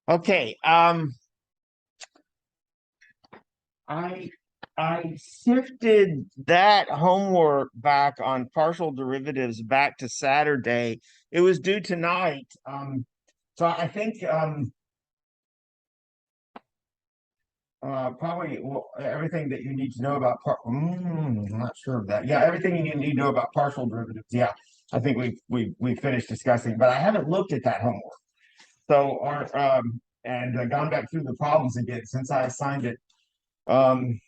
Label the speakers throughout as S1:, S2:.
S1: Okay. I I shifted that homework back on partial derivatives back to Saturday. It was due tonight. So I think probably everything that you need to know about I'm not sure of that. Yeah, everything you need to know about partial derivatives. Yeah, I think we finished discussing, but I haven't looked at that homework. So our and gone back through the problems again since I assigned it. Um,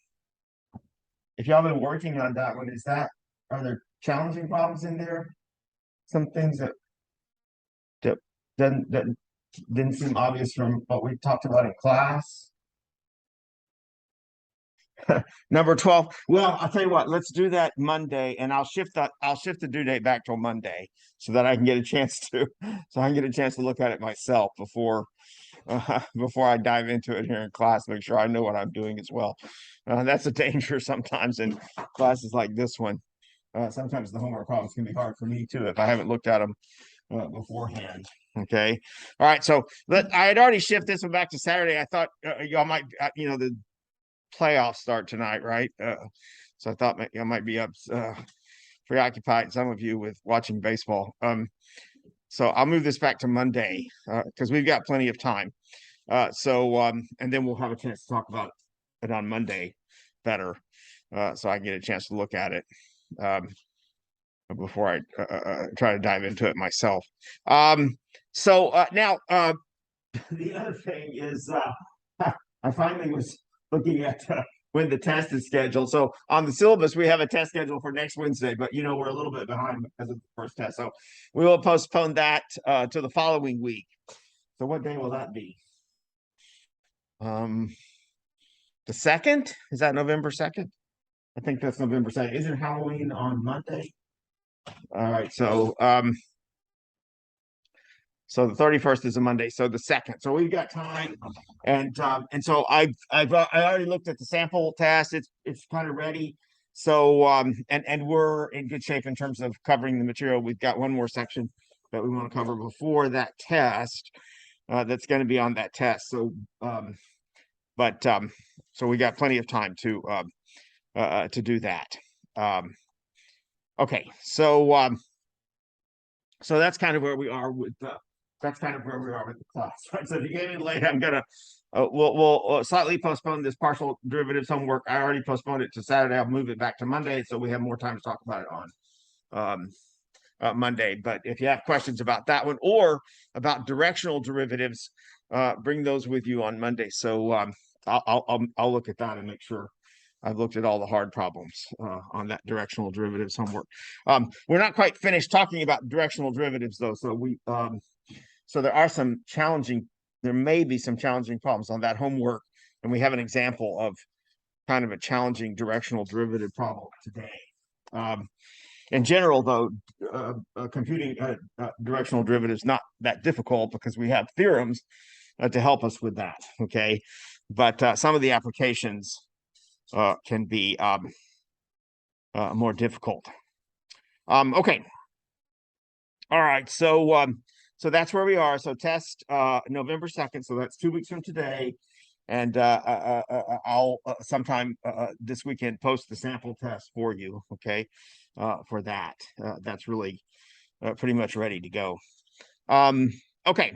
S1: if y'all been working on that one, are there challenging problems in there? Some things that that didn't seem obvious from what we talked about in class. Number 12. Well, I'll tell you what, let's do that Monday, and I'll shift the due date back till Monday so that I can get a chance to look at it myself before I dive into it here in class, make sure I know what I'm doing as well. That's a danger sometimes in classes like this one. Sometimes the homework problems can be hard for me too if I haven't looked at them beforehand. Okay. All right. So I had already shifted this one back to Saturday. I thought y'all might, the playoffs start tonight, right? So I thought I might be up preoccupied, some of you, with watching baseball. So I'll move this back to Monday because we've got plenty of time. And then we'll have a chance to talk about it on Monday better, so I can get a chance to look at it before I try to dive into it myself. Now the other thing is I finally was looking at when the test is scheduled. So on the syllabus, we have a test scheduled for next Wednesday, but we're a little bit behind because of the first test. So we will postpone that to the following week. So what day will that be? The 2nd? Is that November 2nd? I think that's November 2nd. Isn't Halloween on Monday? All right, so the 31st is a Monday, so the 2nd. So we've got time, and so I already looked at the sample test. It's kind of ready. So and we're in good shape in terms of covering the material. We've got one more section that we want to cover before that test. That's going to be on that test. So so we got plenty of time to do that. Okay, so that's kind of where we are with the class, right? So if you get in late, I'm gonna we'll slightly postpone this partial derivatives homework. I already postponed it to Saturday. I'll move it back to Monday so we have more time to talk about it on Monday. But if you have questions about that one or about directional derivatives, bring those with you on Monday. So I'll look at that and make sure I've looked at all the hard problems on that directional derivatives homework. We're not quite finished talking about directional derivatives though. So there may be some challenging problems on that homework. And we have an example of kind of a challenging directional derivative problem today. In general, though, computing directional derivatives not that difficult because we have theorems to help us with that. Okay, but some of the applications can be more difficult. Okay. All right. So that's where we are. So test November 2nd. So that's 2 weeks from today. And I'll sometime this weekend post the sample test for you. Okay. For that. That's really pretty much ready to go. Okay.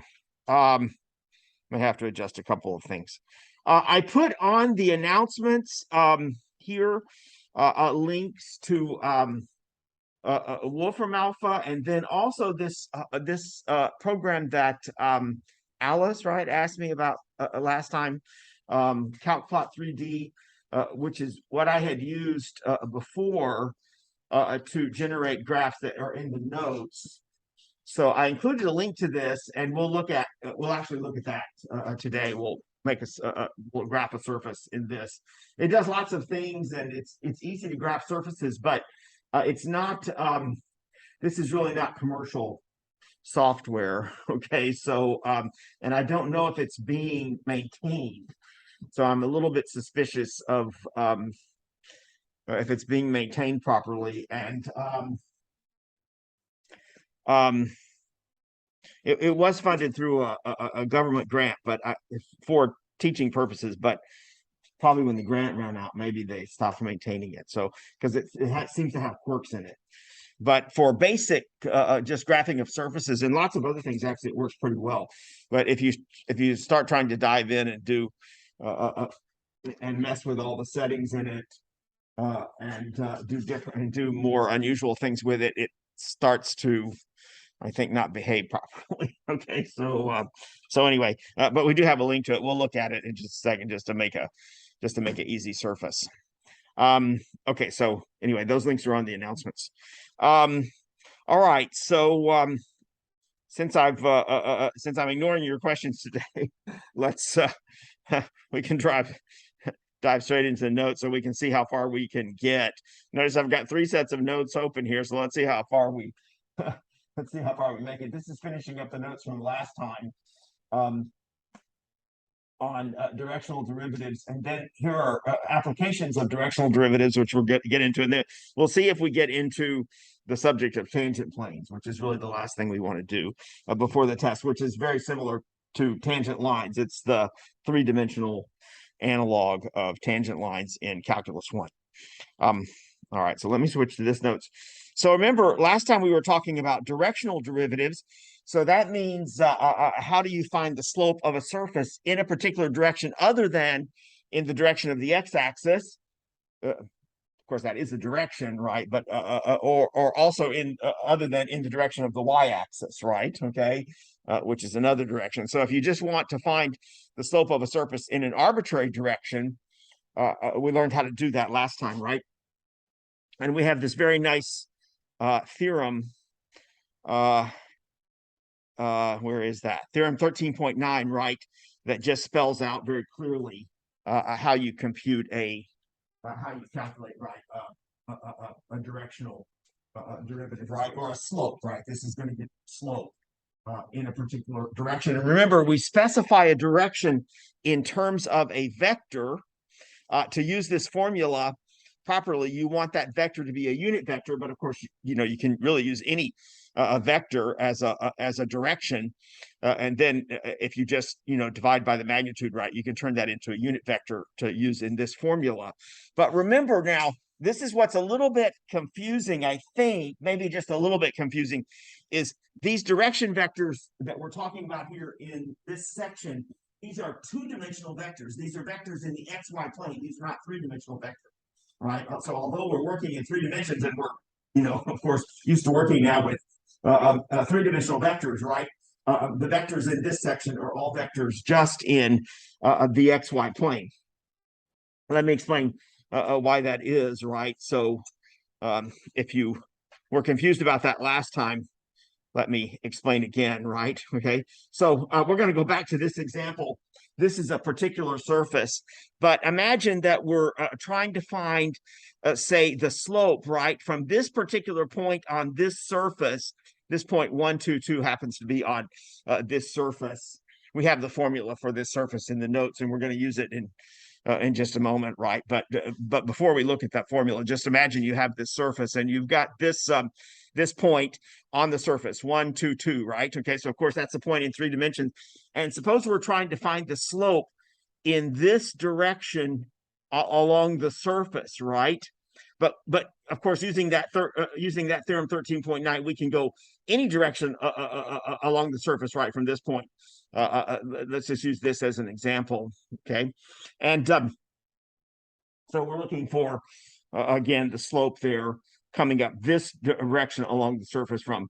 S1: I have to adjust a couple of things. I put on the announcements here links to Wolfram Alpha, and then also this program that Alice asked me about last time, CalcPlot 3D, which is what I had used before to generate graphs that are in the notes. So I included a link to this, and we'll actually look at that today. We'll we'll graph a surface in this. It does lots of things, and it's easy to graph surfaces, but it's not. This is really not commercial software. Okay, so and I don't know if it's being maintained, so I'm a little bit suspicious of if it's being maintained properly, and it was funded through a government grant, but for teaching purposes, but probably when the grant ran out, maybe they stopped maintaining it. So because it seems to have quirks in it. But for basic just graphing of surfaces and lots of other things, actually it works pretty well. But if you start trying to dive in and do and mess with all the settings in it and do different and do more unusual things with it, it starts to, I think, not behave properly. Okay, so anyway, but we do have a link to it. We'll look at it in just a second, just to make an easy surface. Okay, so anyway, those links are on the announcements. All right, so since I'm ignoring your questions today, let's we can dive straight into the notes so we can see how far we can get. Notice I've got 3 sets of notes open here, so let's see how far we make it. This is finishing up the notes from last time on directional derivatives, and then here are applications of directional derivatives, which we'll get into, and then we'll see if we get into the subject of tangent planes, which is really the last thing we want to do before the test, which is very similar to tangent lines. It's the 3-dimensional analog of tangent lines in Calculus 1. All right, so let me switch to this notes. So remember, last time we were talking about directional derivatives. So that means how do you find the slope of a surface in a particular direction other than in the direction of the x-axis? Of course, that is the direction, right? But or also in other than in the direction of the y-axis, right? Okay, which is another direction. So if you just want to find the slope of a surface in an arbitrary direction, we learned how to do that last time, right? And we have this very nice theorem. Where is that? Theorem 13.9, right? That just spells out very clearly how you compute how you calculate, right, a directional derivative, right, or a slope, right? This is going to get slope in a particular direction. And remember, we specify a direction in terms of a vector. To use this formula properly, you want that vector to be a unit vector, but of course, you can really use any vector as a direction, and then if you just divide by the magnitude, right, you can turn that into a unit vector to use in this formula. But remember now, this is what's a little bit confusing, I think, maybe just a little bit confusing, is these direction vectors that we're talking about here in this section. These are 2-dimensional vectors. These are vectors in the xy plane. These are not 3-dimensional vectors, right? So although we're working in 3 dimensions, and we're, of course, used to working now with 3-dimensional vectors, right? The vectors in this section are all vectors just in the xy plane. Let me explain why that is, right? So if you were confused about that last time, let me explain again, right? Okay, so we're going to go back to this example. This is a particular surface, but imagine that we're trying to find, say, the slope, right, from this particular point on this surface. This point 1, 2, 2 happens to be on this surface. We have the formula for this surface in the notes, and we're going to use it in just a moment, right? But before we look at that formula, just imagine you have this surface, and you've got this point on the surface, 1, 2, 2, right? Okay, so of course that's a point in 3 dimensions. And suppose we're trying to find the slope in this direction along the surface, right? But of course, using that theorem 13.9, we can go any direction along the surface, right, from this point. Let's just use this as an example, okay? And so we're looking for, again, the slope there coming up this direction along the surface from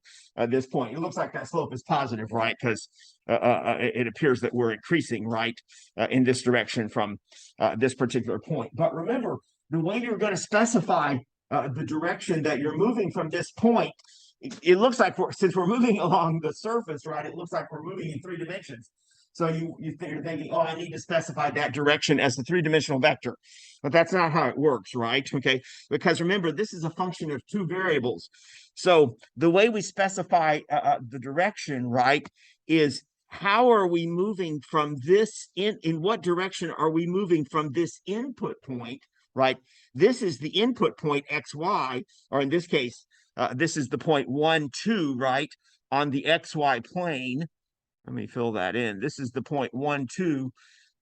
S1: this point. It looks like that slope is positive, right? Because it appears that we're increasing, right, in this direction from this particular point. But remember, the way you're going to specify the direction that you're moving from this point, it looks like since we're moving along the surface, right, it looks like we're moving in 3 dimensions. So you're thinking, oh, I need to specify that direction as the 3-dimensional vector. But that's not how it works, right? Okay, because remember, this is a function of 2 variables. So the way we specify the direction, right, is how are we moving from this, in what direction are we moving from this input point, right? This is the input point, xy, or in this case, this is the point 1, 2, right, on the XY plane. Let me fill that in. This is the point 1, 2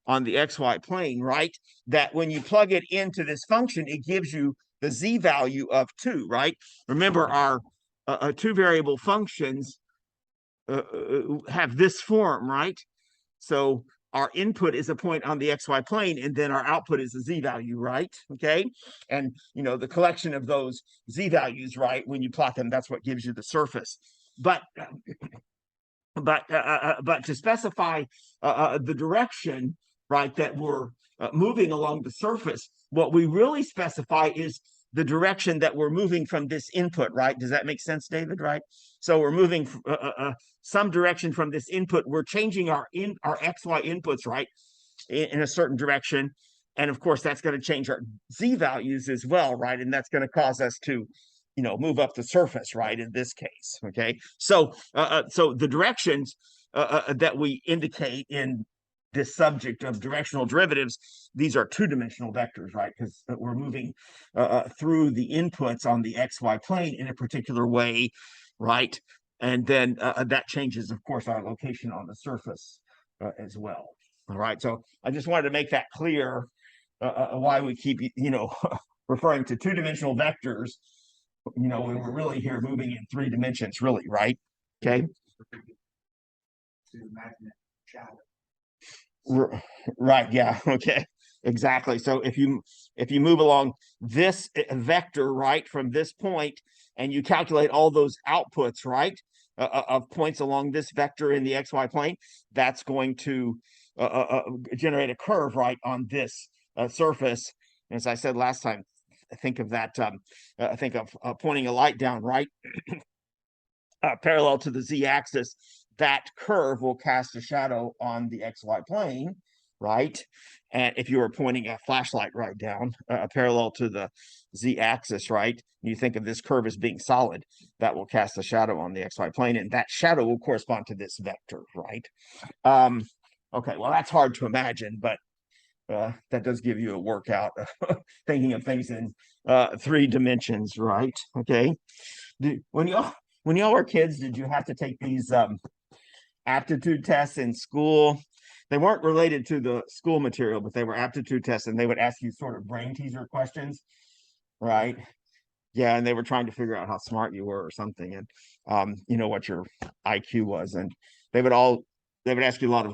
S1: on the XY plane, right? That when you plug it into this function, it gives you the Z value of 2, right? Remember, our two variable functions have this form, right? So our input is a point on the XY plane, and then our output is a Z value, right? Okay. And, the collection of those Z values, right, when you plot them, that's what gives you the surface. But to specify the direction, right, that we're moving along the surface, what we really specify is the direction that we're moving from this input, right? Does that make sense, David? Right? So we're moving some direction from this input. We're changing our XY inputs, right, in a certain direction. And of course, that's going to change our Z values as well, right? And that's going to cause us to move up the surface, right, in this case. Okay, so the directions that we indicate in this subject of directional derivatives, these are two-dimensional vectors, right, because we're moving through the inputs on the XY plane in a particular way, right? And then that changes, of course, our location on the surface as well. All right, so I just wanted to make that clear, why we keep referring to two-dimensional vectors, when we're really here moving in 3 dimensions, really, right? Okay. Right. Yeah. Okay. Exactly. So if you move along this vector, right, from this point, and you calculate all those outputs, right, of points along this vector in the XY plane, that's going to generate a curve, right, on this surface. As I said last time, think of that. Think of pointing a light down, right, parallel to the Z-axis. That curve will cast a shadow on the XY plane, right? And if you were pointing a flashlight right down, parallel to the Z-axis, right, you think of this curve as being solid, that will cast a shadow on the XY plane, and that shadow will correspond to this vector, right? Okay, well, that's hard to imagine, but that does give you a workout thinking of things in 3 dimensions, right? Okay. When y'all were kids, did you have to take these aptitude tests in school? They weren't related to the school material, but they were aptitude tests, and they would ask you sort of brain teaser questions, right? Yeah, and they were trying to figure out how smart you were or something, and what your IQ was, and they would ask you a lot of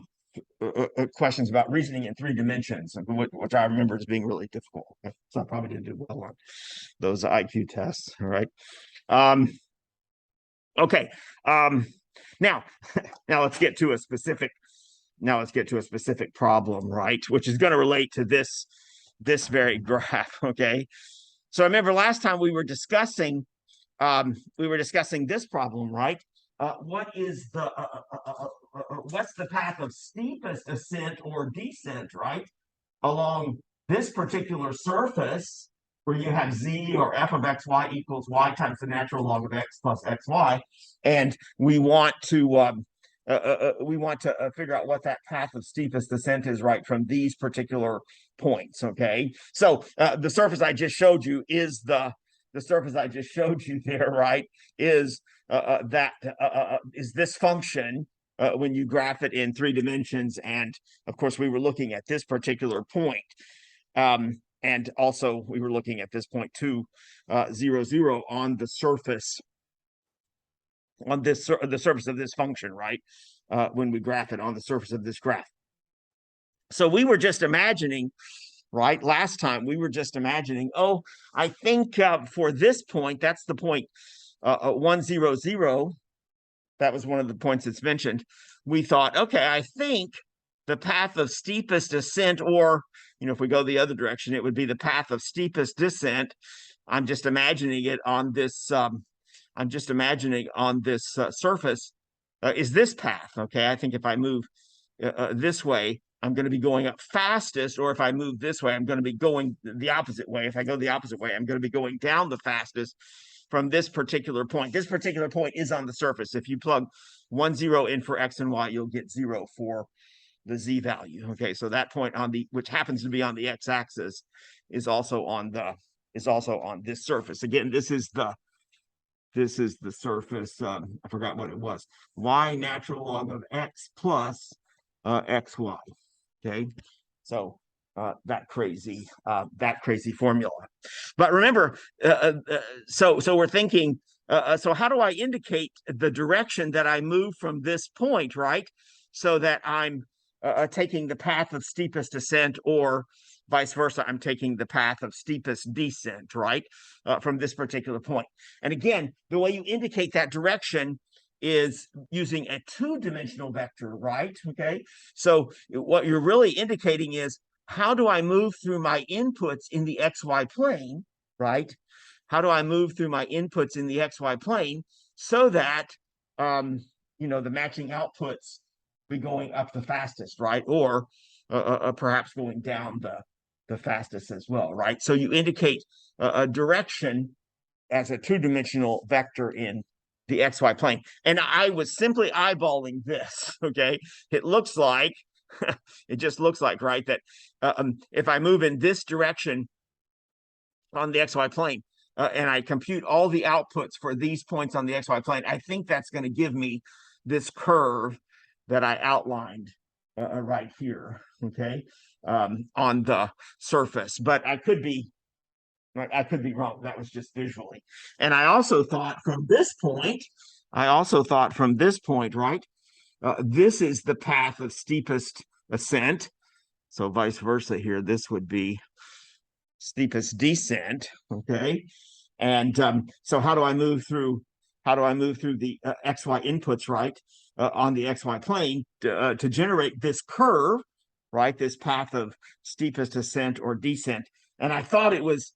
S1: questions about reasoning in 3 dimensions, which I remember as being really difficult. So I probably didn't do well on those IQ tests. All right. Okay. Now let's get to a specific. Now let's get to a specific problem, right? Which is going to relate to this very graph. Okay. So I remember last time we were discussing this problem, right? What's the path of steepest ascent or descent, right, along this particular surface where you have z or f of xy equals y times the natural log of x plus xy, and we want to figure out what that path of steepest descent is, right, from these particular points. Okay, so the surface I just showed you is the surface I just showed you there, right, is is this function when you graph it in 3 dimensions. And of course, we were looking at this particular point. And also we were looking at this point 2, 0, 0 on the surface, on the surface of this function, right? When we graph it on the surface of this graph. So we were just imagining, right? Last time we were just imagining, oh, I think for this point, that's the point 1, 0, 0. That was one of the points that's mentioned. We thought, okay, I think the path of steepest ascent, or, if we go the other direction, it would be the path of steepest descent. I'm just imagining it on this, surface is this path. Okay, I think if I move this way, I'm going to be going up fastest, or if I move this way, I'm going to be going the opposite way. If I go the opposite way, I'm going to be going down the fastest from this particular point. This particular point is on the surface. If you plug 1, 0 in for x and y, you'll get 0 for the z value. Okay, so that point which happens to be on the x-axis is also on this surface. Again, this is the this is the surface, I forgot what it was, y natural log of x plus xy. Okay, so that crazy formula. But remember, so we're thinking, so how do I indicate the direction that I move from this point, right? So that I'm taking the path of steepest ascent, or vice versa, I'm taking the path of steepest descent, right? From this particular point. And again, the way you indicate that direction is using a two-dimensional vector, right? Okay, so what you're really indicating is, how do I move through my inputs in the xy plane, right? How do I move through my inputs in the xy plane so that the matching outputs be going up the fastest, right? Or perhaps going down the fastest as well, right? So you indicate a direction as a two-dimensional vector in the xy plane. And I was simply eyeballing this, okay? It looks like, it just looks like, right, that if I move in this direction on the xy plane, and I compute all the outputs for these points on the xy plane, I think that's going to give me this curve that I outlined right here, okay, on the surface. But I could be wrong. That was just visually. And I also thought from this point, right, this is the path of steepest ascent. So vice versa here, this would be steepest descent, okay? And so how do I move through the xy inputs, right, on the xy plane to generate this curve, right, this path of steepest ascent or descent? And I thought it was,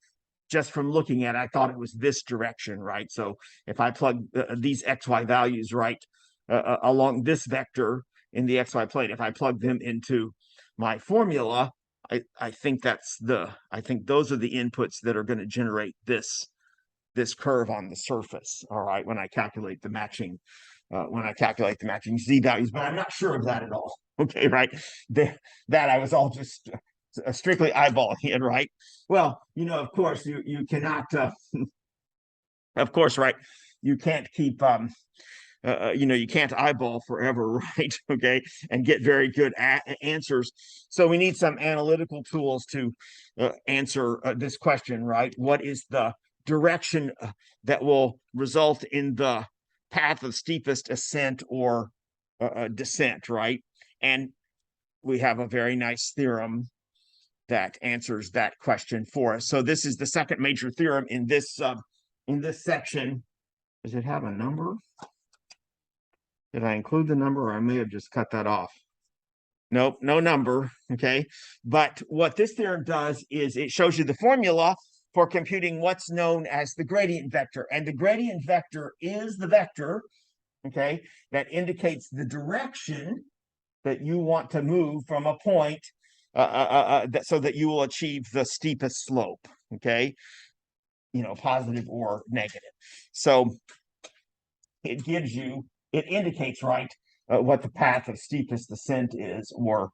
S1: just from looking at it, I thought it was this direction, right? So if I plug these xy values, right, along this vector in the xy plane, if I plug them into my formula, I think those are the inputs that are going to generate this curve on the surface, all right, when I calculate the matching z values. But I'm not sure of that at all. Okay, right? That I was all just strictly eyeballing it, right? Well, of course, you cannot, of course, right? You can't keep, you can't eyeball forever, right? Okay, and get very good answers. So we need some analytical tools to answer this question, right? What is the direction that will result in the path of steepest ascent or descent, right? And we have a very nice theorem that answers that question for us. So this is the second major theorem in this section. Does it have a number? Did I include the number, or I may have just cut that off? Nope, no number, okay? But what this theorem does is it shows you the formula for computing what's known as the gradient vector. And the gradient vector is the vector, okay, that indicates the direction that you want to move from a point so that you will achieve the steepest slope, okay? Positive or negative. So it indicates, right, what the path of steepest ascent is, or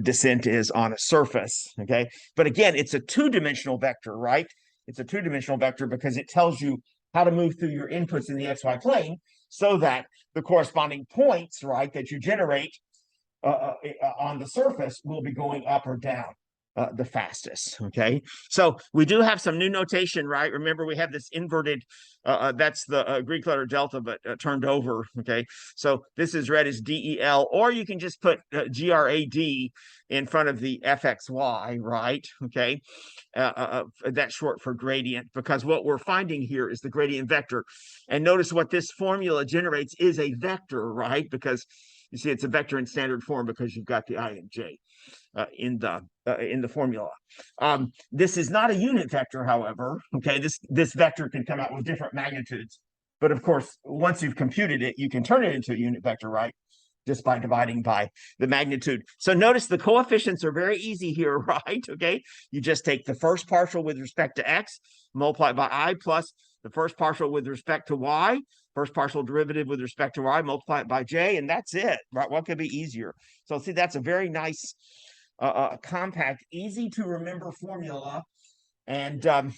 S1: descent is on a surface, okay? But again, it's a two-dimensional vector, right? It's a two-dimensional vector because it tells you how to move through your inputs in the xy plane so that the corresponding points, right, that you generate on the surface will be going up or down the fastest, okay? So we do have some new notation, right? Remember, we have this inverted, that's the Greek letter delta, but turned over, okay? So this is read as DEL, or you can just put GRAD in front of the FXY, right? Okay, that's short for gradient, because what we're finding here is the gradient vector. And notice what this formula generates is a vector, right? Because you see, it's a vector in standard form because you've got the I and J in the formula. This is not a unit vector, however. Okay, this vector can come out with different magnitudes, but of course, once you've computed it, you can turn it into a unit vector, right? Just by dividing by the magnitude. So notice the coefficients are very easy here, right? Okay, you just take the first partial with respect to x, multiply it by I, plus the first partial with respect to y, first partial derivative with respect to y, multiply it by j, and that's it, right? What could be easier? So see, that's a very nice, compact, easy to remember formula. And so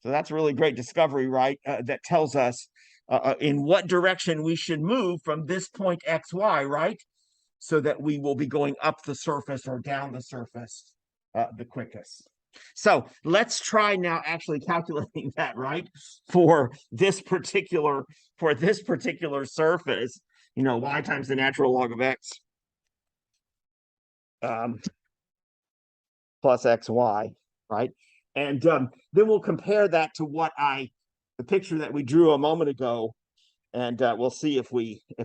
S1: that's a really great discovery, right? That tells us in what direction we should move from this point xy, right? So that we will be going up the surface or down the surface the quickest. So let's try now actually calculating that, right? For this particular surface, y times the natural log of x plus xy, right? And then we'll compare that to the picture that we drew a moment ago, and we'll see if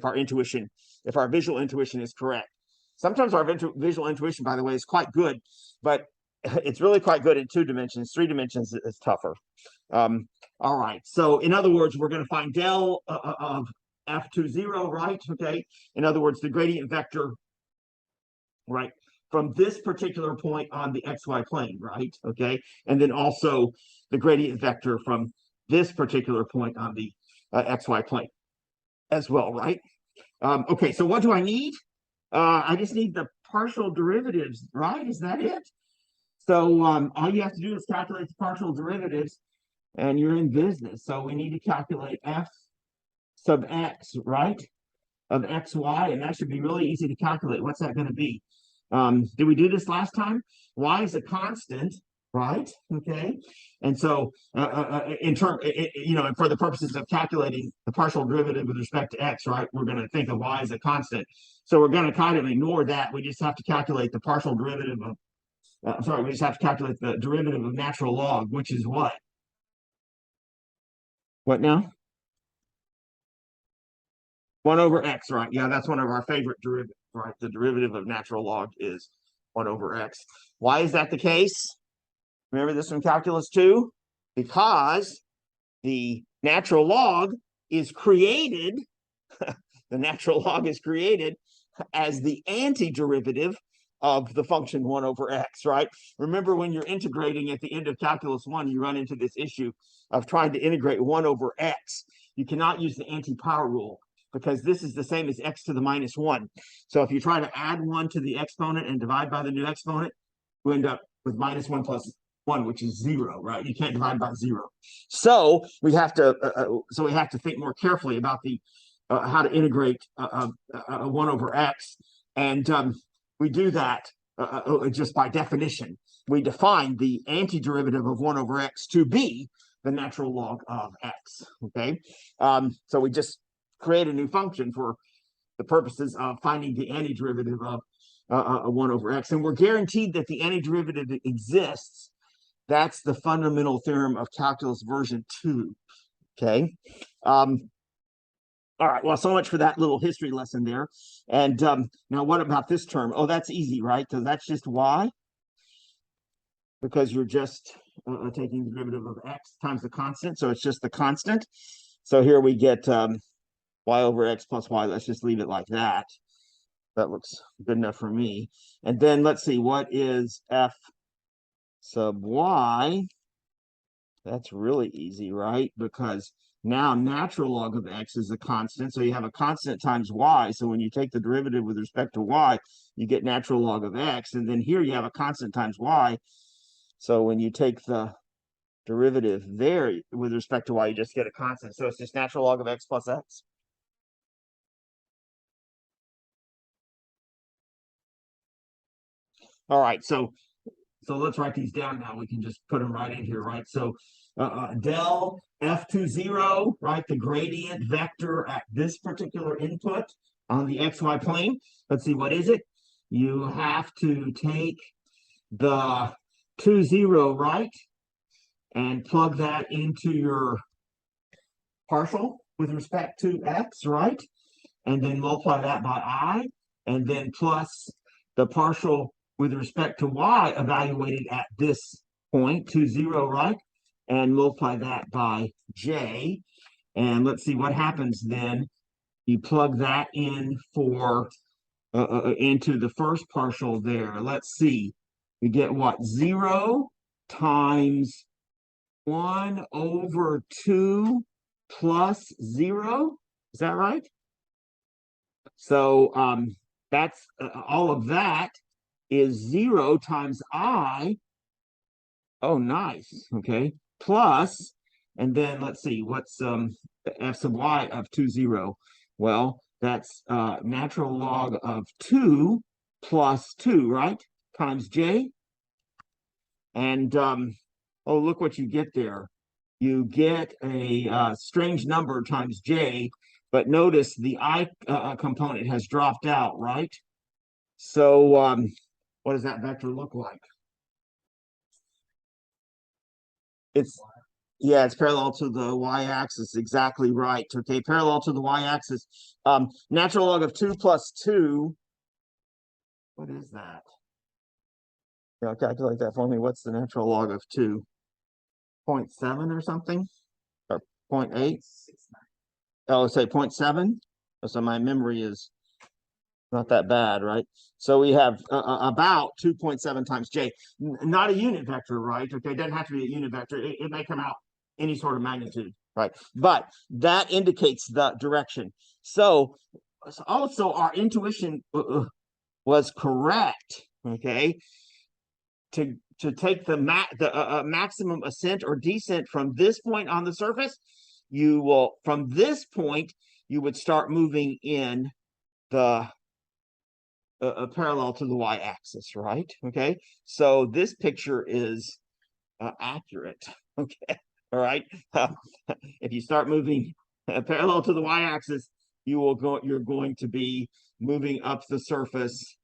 S1: our visual intuition is correct. Sometimes our visual intuition, by the way, is quite good, but it's really quite good in 2 dimensions. 3 dimensions is tougher. All right. So in other words, we're going to find del of f20, right? Okay. In other words, the gradient vector, right, from this particular point on the xy plane, right? Okay. And then also the gradient vector from this particular point on the xy plane as well, right? Okay. So what do I need? I just need the partial derivatives, right? Is that it? So all you have to do is calculate the partial derivatives, and you're in business. So we need to calculate f sub x, right, of xy, and that should be really easy to calculate. What's that going to be? Did we do this last time? Y is a constant, right? Okay, and so for the purposes of calculating the partial derivative with respect to x, right, we're going to think of y as a constant. So we're going to kind of ignore that. We just have to calculate the partial derivative of we just have to calculate the derivative of natural log, which is what? What now? 1 over x, right? Yeah, that's one of our favorite derivatives, right? The derivative of natural log is 1 over x. Why is that the case? Remember this from calculus 2? Because the natural log is created, the natural log is created as the antiderivative of the function 1 over x, right? Remember, when you're integrating at the end of calculus 1, you run into this issue of trying to integrate 1 over x. You cannot use the anti-power rule because this is the same as x to the minus 1. So if you try to add 1 to the exponent and divide by the new exponent, you end up with minus 1 plus 1, which is 0, right? You can't divide by 0. So we have to think more carefully about the how to integrate 1 over x, and we do that just by definition. We define the antiderivative of 1 over x to be the natural log of x, okay? So we just create a new function for the purposes of finding the antiderivative of 1 over x, and we're guaranteed that the antiderivative exists. That's the fundamental theorem of calculus version 2, okay? All right, well, so much for that little history lesson there. And now what about this term? Oh, that's easy, right? Because that's just y. Because you're just taking the derivative of x times the constant. So it's just the constant. So here we get y over x plus y. Let's just leave it like that. That looks good enough for me. And then let's see, what is f sub y? That's really easy, right? Because now natural log of x is a constant, so you have a constant times y. So when you take the derivative with respect to y, you get natural log of x. And then here you have a constant times y. So when you take the derivative there with respect to y, you just get a constant. So it's just natural log of x plus x. All right, so let's write these down now. We can just put them right in here, right? So del f20, right? The gradient vector at this particular input on the xy plane. Let's see, what is it? You have to take the 20, right? And plug that into your partial with respect to x, right? And then multiply that by I, and then plus the partial with respect to y evaluated at this point, 20, right? And multiply that by j. And let's see what happens then. You plug that in for into the first partial there. Let's see. You get what? 0 times 1 over 2 plus 0. Is that right? So that's all of that is 0 times I. Oh, nice. Okay. Plus, and then let's see, what's f sub y of 2, 0. Well, that's natural log of 2 plus 2, right? Times j. And oh, look what you get there. You get a strange number times j, but notice the I component has dropped out, right? So what does that vector look like? It's Yeah, it's parallel to the y-axis. Exactly right. Okay, parallel to the y-axis. Natural log of 2 plus 2. What is that? Yeah, calculate that for me. What's the natural log of 2? 0.7 or something? Or 0.8? Oh, say 0.7? So my memory is not that bad, right? So we have about 2.7 times j. Not a unit vector, right? Okay, it doesn't have to be a unit vector. It may come out any sort of magnitude, right? But that indicates the direction. So also our intuition was correct, okay? To take the maximum ascent or descent from this point on the surface, you will, from this point, you would start moving in the parallel to the y-axis, right? Okay, so this picture is accurate. Okay, all right. If you start moving parallel to the y-axis, you're going to be moving up the surface,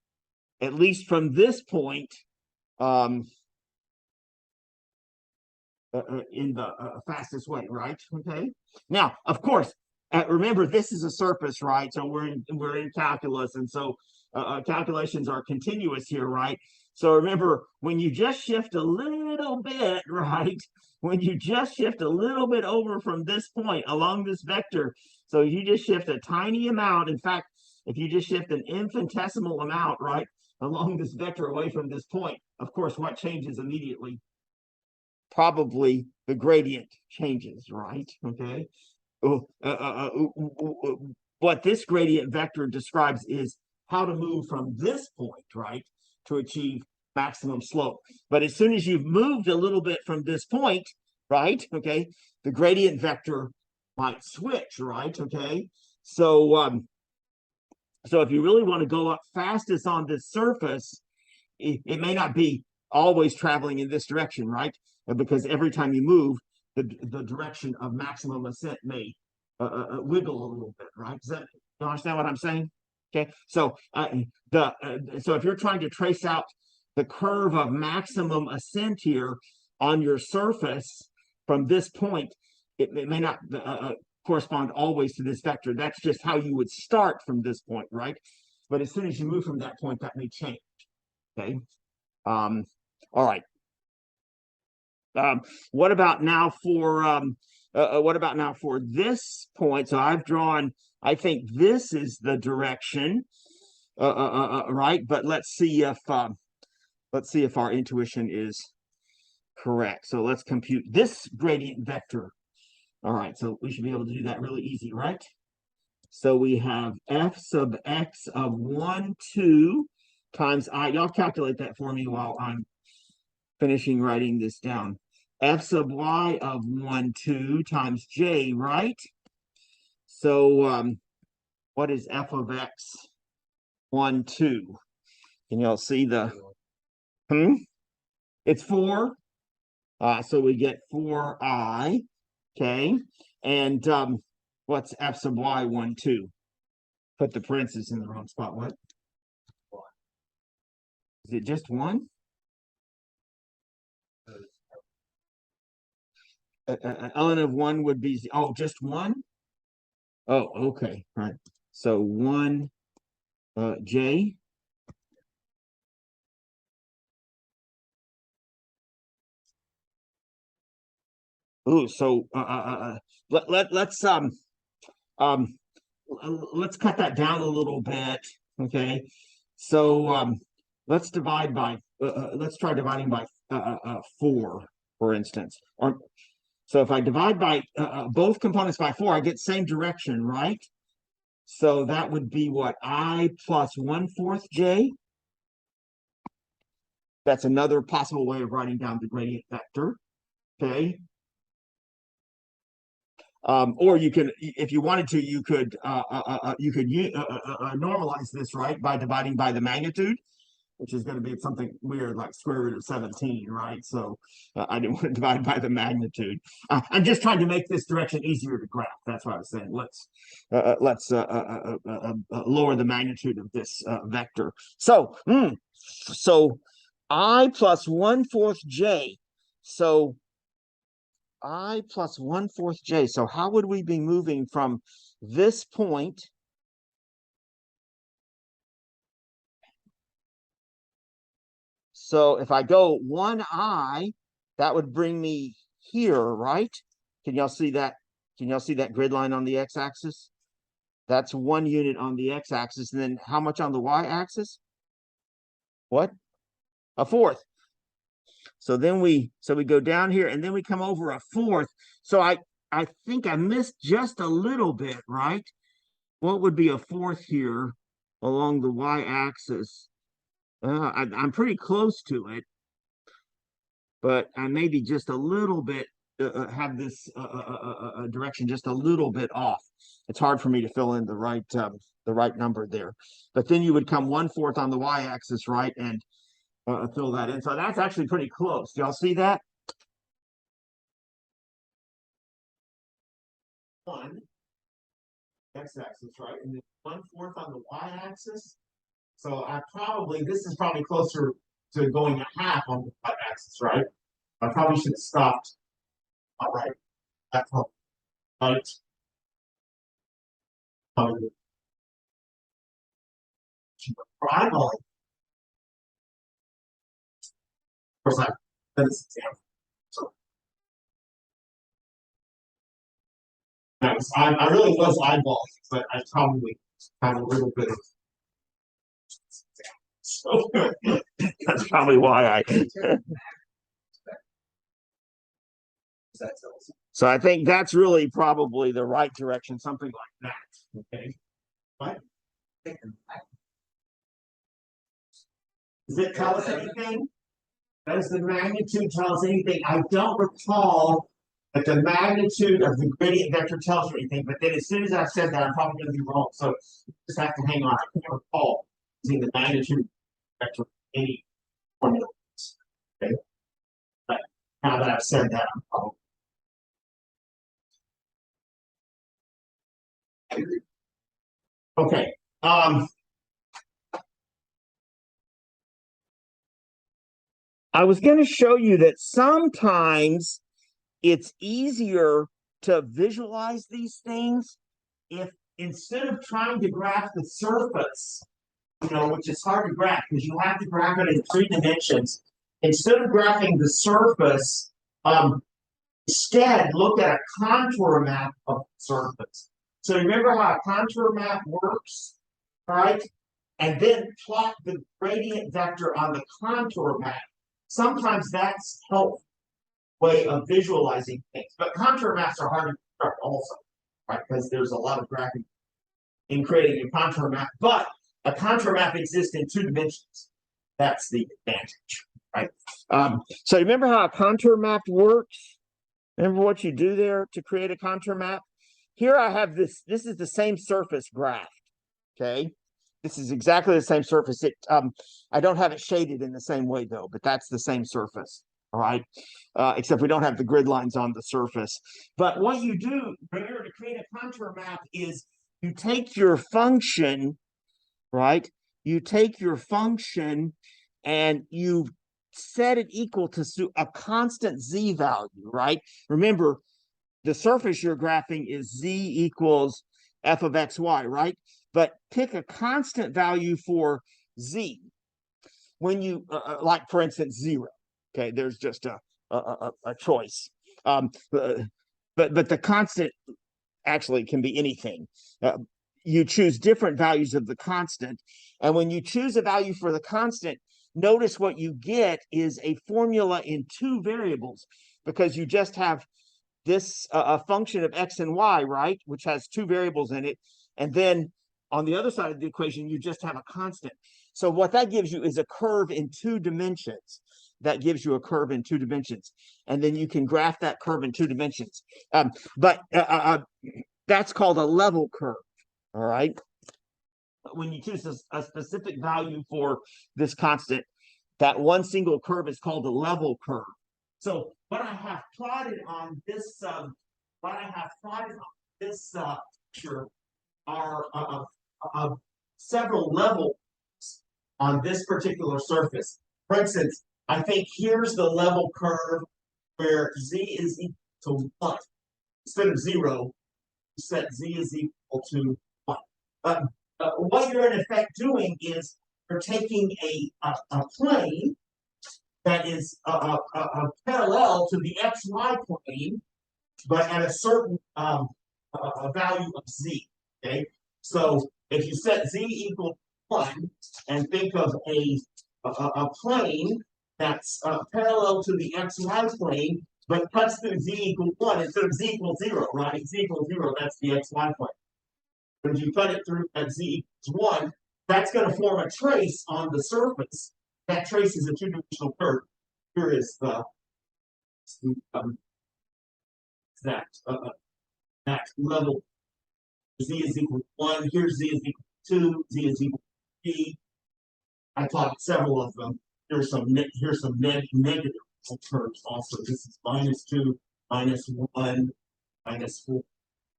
S1: at least from this point, in the fastest way, right? Okay. Now, of course, remember this is a surface, right? So we're in calculus, and so calculations are continuous here, right? So remember, when you just shift a little bit, right? When you just shift a little bit over from this point along this vector, so you just shift a tiny amount. In fact, if you just shift an infinitesimal amount, right, along this vector away from this point, of course, what changes immediately? Probably the gradient changes, right? Okay. What this gradient vector describes is how to move from this point, right, to achieve maximum slope. But as soon as you've moved a little bit from this point, right, okay, the gradient vector might switch, right? Okay. So so if you really want to go up fastest on this surface, it may not be always traveling in this direction, right? Because every time you move, the direction of maximum ascent may wiggle a little bit, right? You understand what I'm saying? Okay, so so if you're trying to trace out the curve of maximum ascent here on your surface from this point, it may not correspond always to this vector. That's just how you would start from this point, right? But as soon as you move from that point, that may change. Okay. All right. What about now for this point? So I've drawn, I think this is the direction, right? But let's see if our intuition is correct. So let's compute this gradient vector. All right, so we should be able to do that really easy, right? So we have f sub x of 1, 2 times I. Y'all calculate that for me while I'm finishing writing this down. F sub y of 1, 2 times j, right? So what is f of x 1, 2? Can y'all see the It's 4. So we get 4i. Okay. And what's f sub y 1, 2? Put the parentheses in the wrong spot. What? Is it just 1? Ln of 1 would be, just 1? Oh, okay, right. So 1 j. Ooh, so let's cut that down a little bit. Okay, so let's divide by let's try dividing by 4, for instance. Or so if I divide by both components by 4, I get same direction, right? So that would be what, I plus 1/4 j. That's another possible way of writing down the gradient vector. Okay. Or you can, if you wanted to, you could normalize this, right, by dividing by the magnitude, which is going to be something weird like square root of 17, right? So I didn't want to divide by the magnitude. I'm just trying to make this direction easier to graph. That's why I was saying let's lower the magnitude of this vector. So so I plus 1/4 j. So I plus 1/4 j. So how would we be moving from this point? So if I go 1I, that would bring me here, right? Can y'all see that? Can y'all see that grid line on the x-axis? That's 1 unit on the x-axis. And then how much on the y-axis? What? 1/4. So then we go down here and then we come over 1/4. So I think I missed just a little bit, right? What would be 1/4 here along the y-axis? I'm pretty close to it, but I maybe just a little bit have this direction just a little bit off. It's hard for me to fill in the right number there. But then you would come 1/4 on the y-axis, right, and fill that in. So that's actually pretty close. Do y'all see that? One x-axis, right, and then 1/4 on the y-axis. So this is probably closer to going a half on the y-axis, right? I probably should have stopped. All right, that's right. Eyeballing. Of course, I did this example. So I really was eyeballing, but I probably had a little bit of. So that's probably why I. So I think that's really probably the right direction, something like that. Okay. What? Does it tell us anything? Does the magnitude tell us anything? I don't recall that the magnitude of the gradient vector tells you anything, but then as soon as I said that, I'm probably going to be wrong. So just have to hang on. I can't recall using the magnitude vector in any formula. Okay. But now that I've said that, I'm probably. Okay. I was going to show you that sometimes it's easier to visualize these things if instead of trying to graph the surface, which is hard to graph because you have to graph it in 3 dimensions, instead of graphing the surface, instead look at a contour map of the surface. So remember how a contour map works, right? And then plot the gradient vector on the contour map. Sometimes that's helpful way of visualizing things. But contour maps are hard to construct also, right? Because there's a lot of graphing in creating a contour map. But a contour map exists in 2 dimensions. That's the advantage, right? So remember how a contour map works? Remember what you do there to create a contour map? Here I have this. This is the same surface graphed, okay? This is exactly the same surface. I don't have it shaded in the same way though, but that's the same surface, all right? Except we don't have the grid lines on the surface. But what you do in order to create a contour map is you take your function, right? You take your function and you set it equal to a constant z value, right? Remember, the surface you're graphing is z equals f of xy, right? But pick a constant value for z. When you, like for instance, 0. Okay, there's just a choice. But the constant actually can be anything. You choose different values of the constant. And when you choose a value for the constant, notice what you get is a formula in 2 variables because you just have this a function of x and y, right, which has 2 variables in it, and then On the other side of the equation, you just have a constant. So what that gives you is a curve in 2 dimensions. That gives you a curve in 2 dimensions. And then you can graph that curve in 2 dimensions. But that's called a level curve, all right? When you choose a specific value for this constant, that one single curve is called a level curve. So what I have plotted on this, picture are several levels on this particular surface. For instance, I think here's the level curve where z is equal to 1. Instead of 0, set z is equal to 1. What you're in effect doing is you're taking a plane that is parallel to the xy plane, but at a certain value of z. Okay, so if you set z equal to 1 and think of a plane that's parallel to the xy plane, but cuts through z equal 1 instead of z equals 0, right? Z equals 0, that's the xy plane. When you cut it through at z equals 1, that's going to form a trace on the surface. That trace is a 2-dimensional curve. Here is that level. Z is equal to 1. Here's z is equal to 2. Z is equal to 3. I plotted several of them. Here's some negative terms also. This is -2, -1, -4,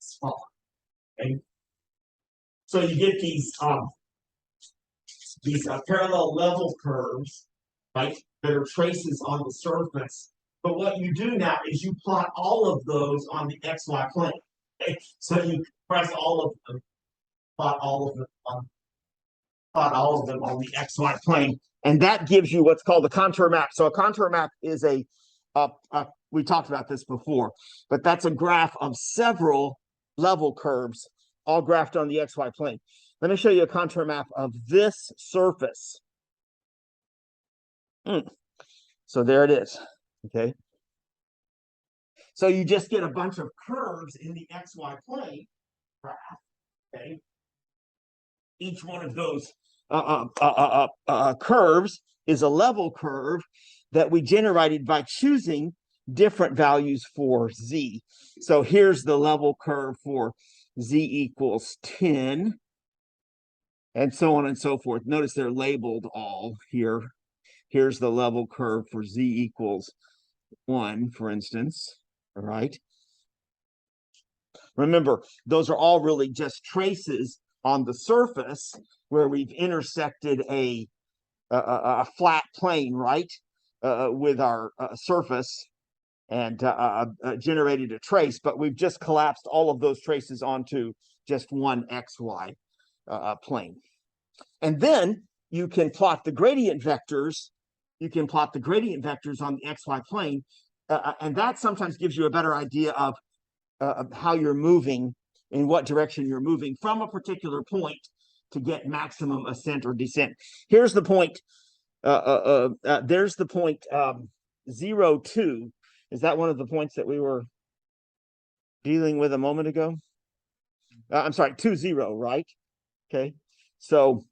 S1: -5. Okay. So you get these parallel level curves, right, that are traces on the surface. But what you do now is you plot all of those on the xy plane. Okay? So you press all of them, plot all of them on the xy plane, and that gives you what's called a contour map. So a contour map is we talked about this before, but that's a graph of several level curves all graphed on the xy plane. Let me show you a contour map of this surface. So there it is. Okay. So you just get a bunch of curves in the xy plane graph. Okay. Each one of those curves is a level curve that we generated by choosing different values for z. So here's the level curve for z equals 10, and so on and so forth. Notice they're labeled all here. Here's the level curve for z equals 1, for instance. All right. Remember, those are all really just traces on the surface where we've intersected a flat plane, right, with our surface and generated a trace, but we've just collapsed all of those traces onto just one xy plane. And then you can plot the gradient vectors. You can plot the gradient vectors on the xy plane, and that sometimes gives you a better idea of how you're moving, in what direction you're moving from a particular point to get maximum ascent or descent. Here's the point. There's the point 0, 2. Is that one of the points that we were dealing with a moment ago? I'm sorry, 2, 0, right? Okay, so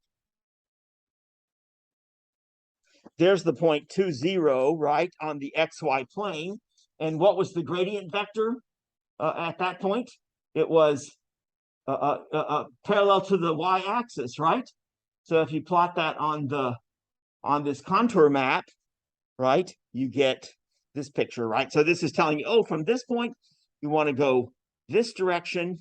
S1: there's the point 2, 0, right, on the xy plane. And what was the gradient vector at that point? It was parallel to the y-axis, right? So if you plot that on this contour map, right, you get this picture, right? So this is telling you, oh, from this point, you want to go this direction.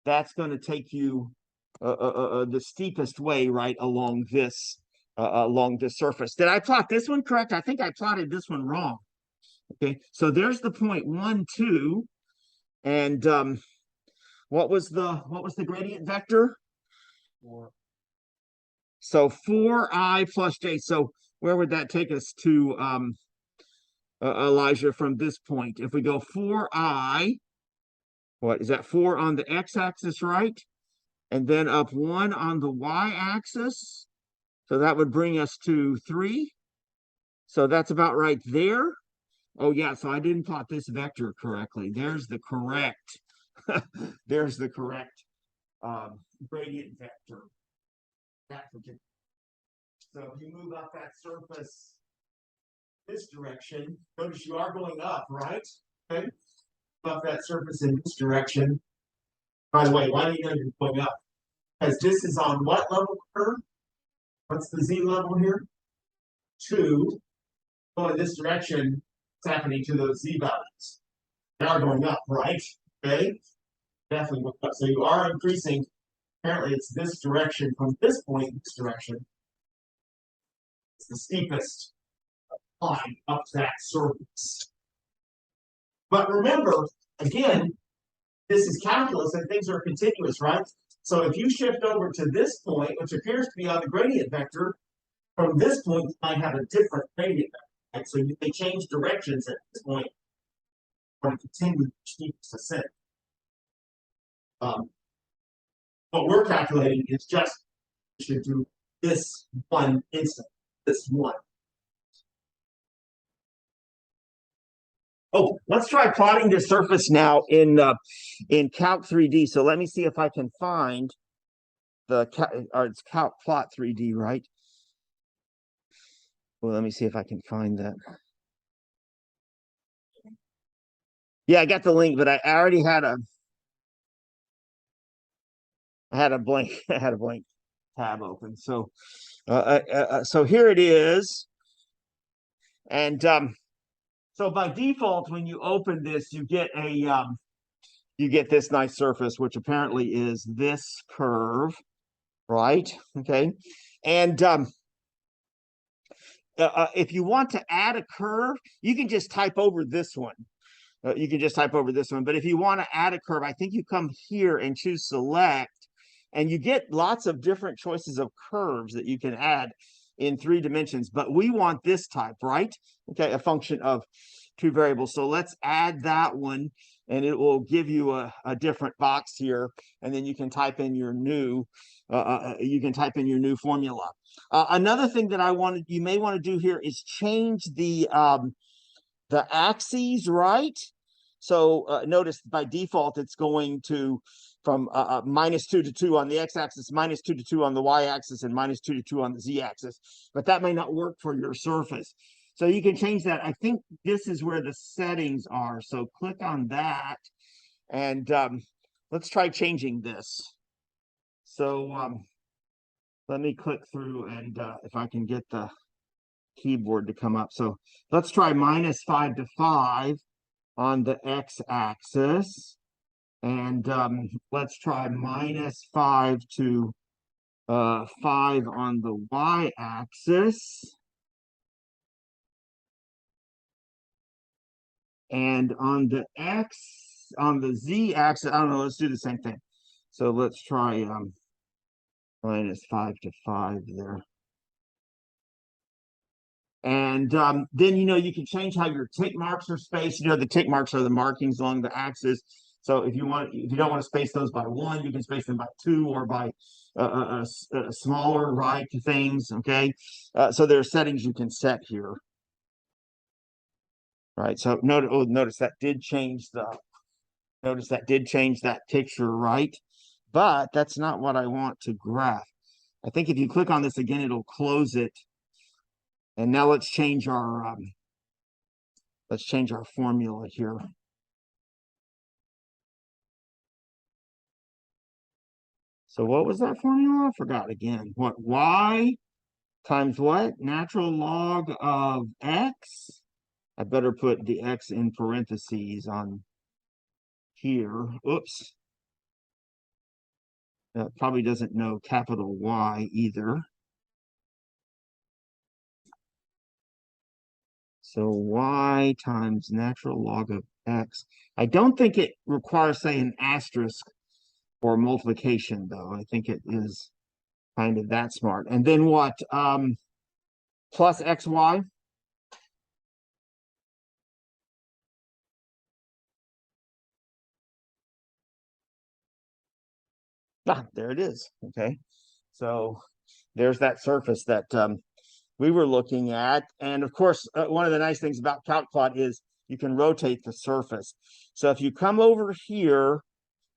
S1: That's going to take you the steepest way, right, along this surface. Did I plot this one correct? I think I plotted this one wrong. Okay, so there's the point 1, 2, and what was the gradient vector? 4. So 4i plus j. So where would that take us to, Elijah, from this point? If we go 4i, what is that? 4 on the x-axis, right? And then up 1 on the y-axis. So that would bring us to 3. So that's about right there. Oh, yeah, so I didn't plot this vector correctly. There's the correct gradient vector. That particular. So if you move up that surface this direction, notice you are going up, right? Okay. Up that surface in this direction. By the way, why do you know you're going up? Because this is on what level curve? What's the z level here? 2. Go in this direction, what's happening to those z values? They are going up, right? Okay. Definitely going up. So you are increasing. Apparently, it's this direction from this point, this direction. It's the steepest line up that surface. But remember, again, this is calculus and things are continuous, right? So if you shift over to this point, which appears to be on the gradient vector, from this point, you might have a different gradient vector. Right? So you may change directions at this point for a continued steepest ascent. What we're calculating is just you should do this one instant, this one. Oh, let's try plotting this surface now in Calc 3D. So let me see if I can find the it's Calc Plot 3D, right? Well, let me see if I can find that. Yeah, I got the link, but I already had a blank tab open. So so here it is, and so by default, when you open this, you get this nice surface, which apparently is this curve, right? Okay, and if you want to add a curve, you can just type over this one. But if you want to add a curve, I think you come here and choose select, and you get lots of different choices of curves that you can add in 3 dimensions. But we want this type, right? Okay, a function of 2 variables. So let's add that one, and it will give you a different box here, and then you can type in your new formula. Another thing that you may want to do here is change the axes, right? So notice by default it's going to from -2 to 2 on the x-axis, -2 to 2 on the y-axis, and -2 to 2 on the z-axis. But that may not work for your surface. So you can change that. I think this is where the settings are. So click on that, and let's try changing this. So let me click through, and if I can get the keyboard to come up. So let's try -5 to 5 on the x-axis, and let's try -5 to 5 on the y-axis, and on the z-axis, I don't know, let's do the same thing. So let's try -5 to 5 there. And then, you can change how your tick marks are spaced. The tick marks are the markings along the axis. So if you don't want to space those by 1, you can space them by 2 or by a smaller, right, things. Okay. So there are settings you can set here. Right. So notice that did change that picture, right? But that's not what I want to graph. I think if you click on this again, it'll close it. And now let's change our formula here. So what was that formula? I forgot again. What, y times what? Natural log of x. I better put the x in parentheses on here. Oops. That probably doesn't know capital Y either. So y times natural log of x. I don't think it requires, say, an asterisk or multiplication, though. I think it is kind of that smart. And then what? Plus xy. Ah, there it is. Okay. So there's that surface that we were looking at. And of course, one of the nice things about CalcPlot is you can rotate the surface. So if you come over here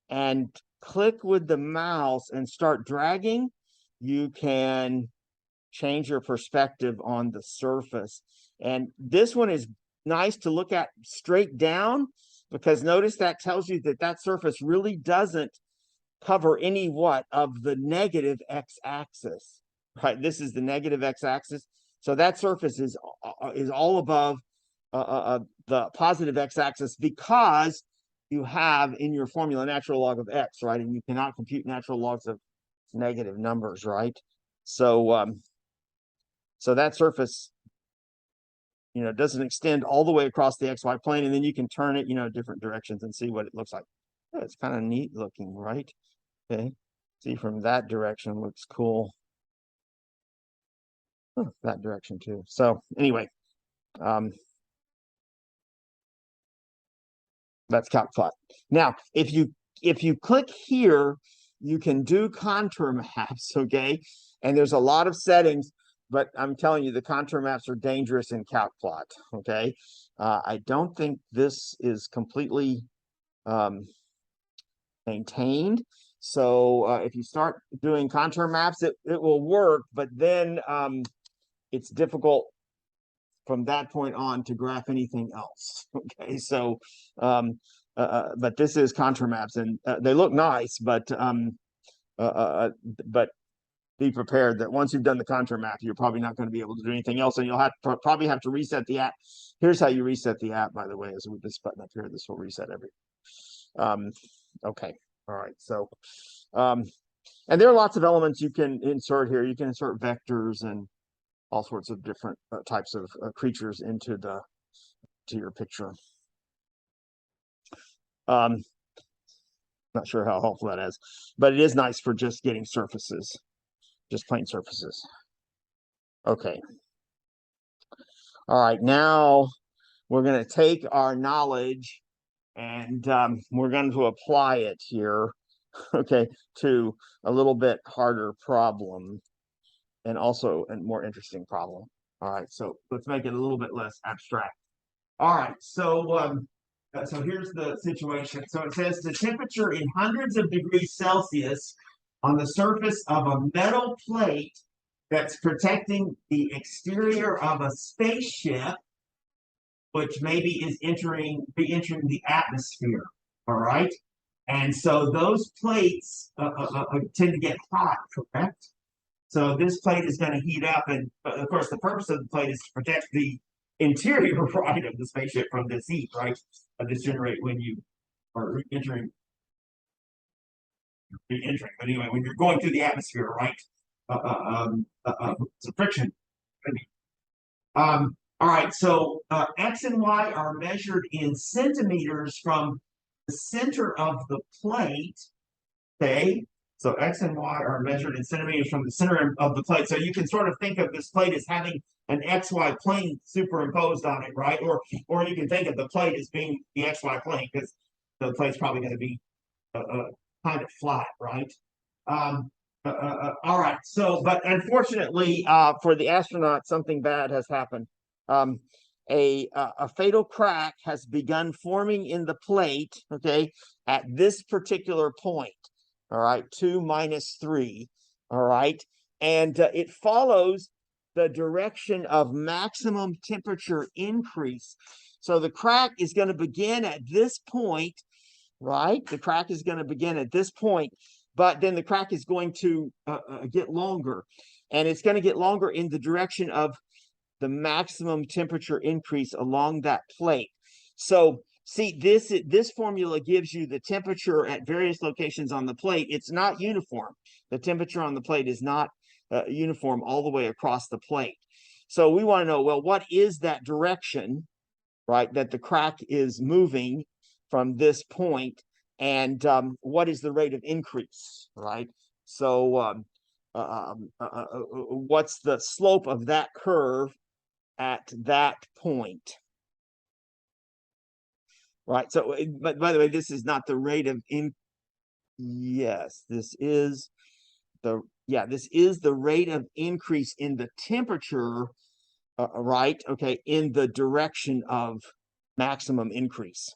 S1: and click with the mouse and start dragging, you can change your perspective on the surface. And this one is nice to look at straight down, because notice that tells you that that surface really doesn't cover any of the negative x-axis, right? This is the negative x-axis. So that surface is all above the positive x-axis, because you have in your formula natural log of x, right? And you cannot compute natural logs of negative numbers, right? So so that surface, doesn't extend all the way across the xy plane, and then you can turn it, different directions and see what it looks like. Yeah, it's kind of neat looking, right? Okay. See, from that direction looks cool. Oh, that direction too. So anyway, that's calc-plot. Now, if you click here, you can do contour maps, okay? And there's a lot of settings, but I'm telling you, the contour maps are dangerous in calc-plot, okay? I don't think this is completely maintained. So if you start doing contour maps, it will work, but then it's difficult from that point on to graph anything else. Okay, so but this is contour maps, and they look nice, but be prepared that once you've done the contour map, you're probably not going to be able to do anything else, and you'll probably have to reset the app. Here's how you reset the app, by the way, is with this button up here. This will reset everything. Okay, all right. So, and there are lots of elements you can insert here. You can insert vectors and all sorts of different types of creatures into your picture. Not sure how helpful that is, but it is nice for just getting surfaces, just plain surfaces. Okay. All right, now we're going to take our knowledge and we're going to apply it here, okay, to a little bit harder problem and also a more interesting problem. All right, so let's make it a little bit less abstract. All right, so so here's the situation. So it says the temperature in hundreds of degrees Celsius on the surface of a metal plate that's protecting the exterior of a spaceship, which maybe is entering the atmosphere. All right, and so those plates tend to get hot, correct? So this plate is going to heat up, and of course the purpose of the plate is to protect the interior, right, of the spaceship from this heat, right? This generate when you are re-entering. But anyway, when you're going through the atmosphere, right? It's a friction. All right, so X and Y are measured in centimeters from the center of the plate. Okay, so X and Y are measured in centimeters from the center of the plate. So you can sort of think of this plate as having an XY plane superimposed on it, right? Or you can think of the plate as being the XY plane, because the plate's probably going to be kind of flat, right? All right. So, but unfortunately for the astronaut, something bad has happened. A fatal crack has begun forming in the plate, okay, at this particular point. All right, 2 minus 3. All right, and it follows the direction of maximum temperature increase. So the crack is going to begin at this point, right? The crack is going to begin at this point, but then the crack is going to get longer, and it's going to get longer in the direction of the maximum temperature increase along that plate. So see, this formula gives you the temperature at various locations on the plate. It's not uniform. The temperature on the plate is not uniform all the way across the plate. So we want to know, well, what is that direction, right, that the crack is moving from this point, and what is the rate of increase, right? So what's the slope of that curve at that point? Right. So, but by the way, this is not the rate of yes, this is the rate of increase in the temperature, right? Okay, in the direction of maximum increase.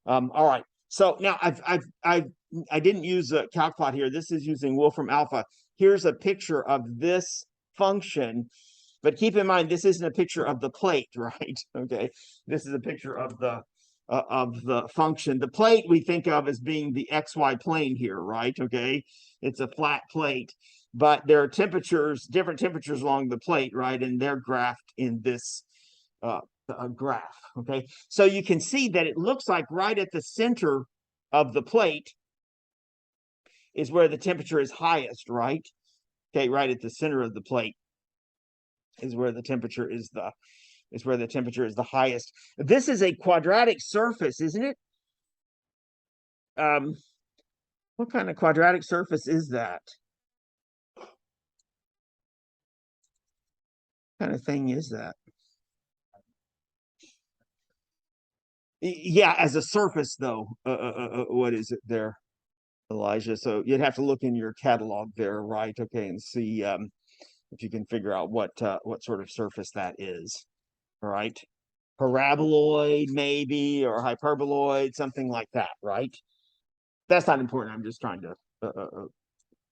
S1: All right. So now I didn't use a calc plot here. This is using Wolfram Alpha. Here's a picture of this function, but keep in mind this isn't a picture of the plate, right? Okay, this is a picture of the function. The plate we think of as being the XY plane here, right? Okay, it's a flat plate, but there are temperatures, different temperatures along the plate, right? And they're graphed in this graph. Okay, so you can see that it looks like right at the center of the plate is where the temperature is highest, right? Okay, right at the center of the plate is where the temperature is the highest. This is a quadratic surface, isn't it? What kind of quadratic surface is that? What kind of thing is that? Yeah, as a surface, though. What is it there, Elijah? So you'd have to look in your catalog there, right? Okay, and see if you can figure out what sort of surface that is. All right, paraboloid maybe, or hyperboloid, something like that, right? That's not important. I'm just trying to.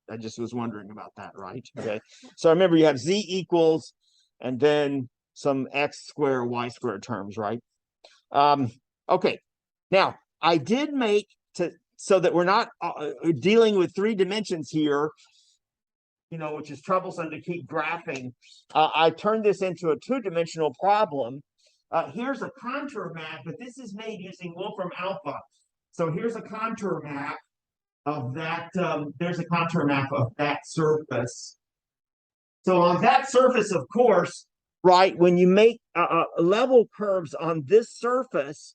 S1: I just was wondering about that, right? Okay. So remember, you have z equals, and then some x squared, y squared terms, right? Okay. Now I did make so that we're not dealing with 3 dimensions here, which is troublesome to keep graphing. I turned this into a 2-dimensional problem. Here's a contour map, but this is made using Wolfram Alpha. So here's a contour map of that. There's a contour map of that surface. So on that surface, of course, right, when you make level curves on this surface,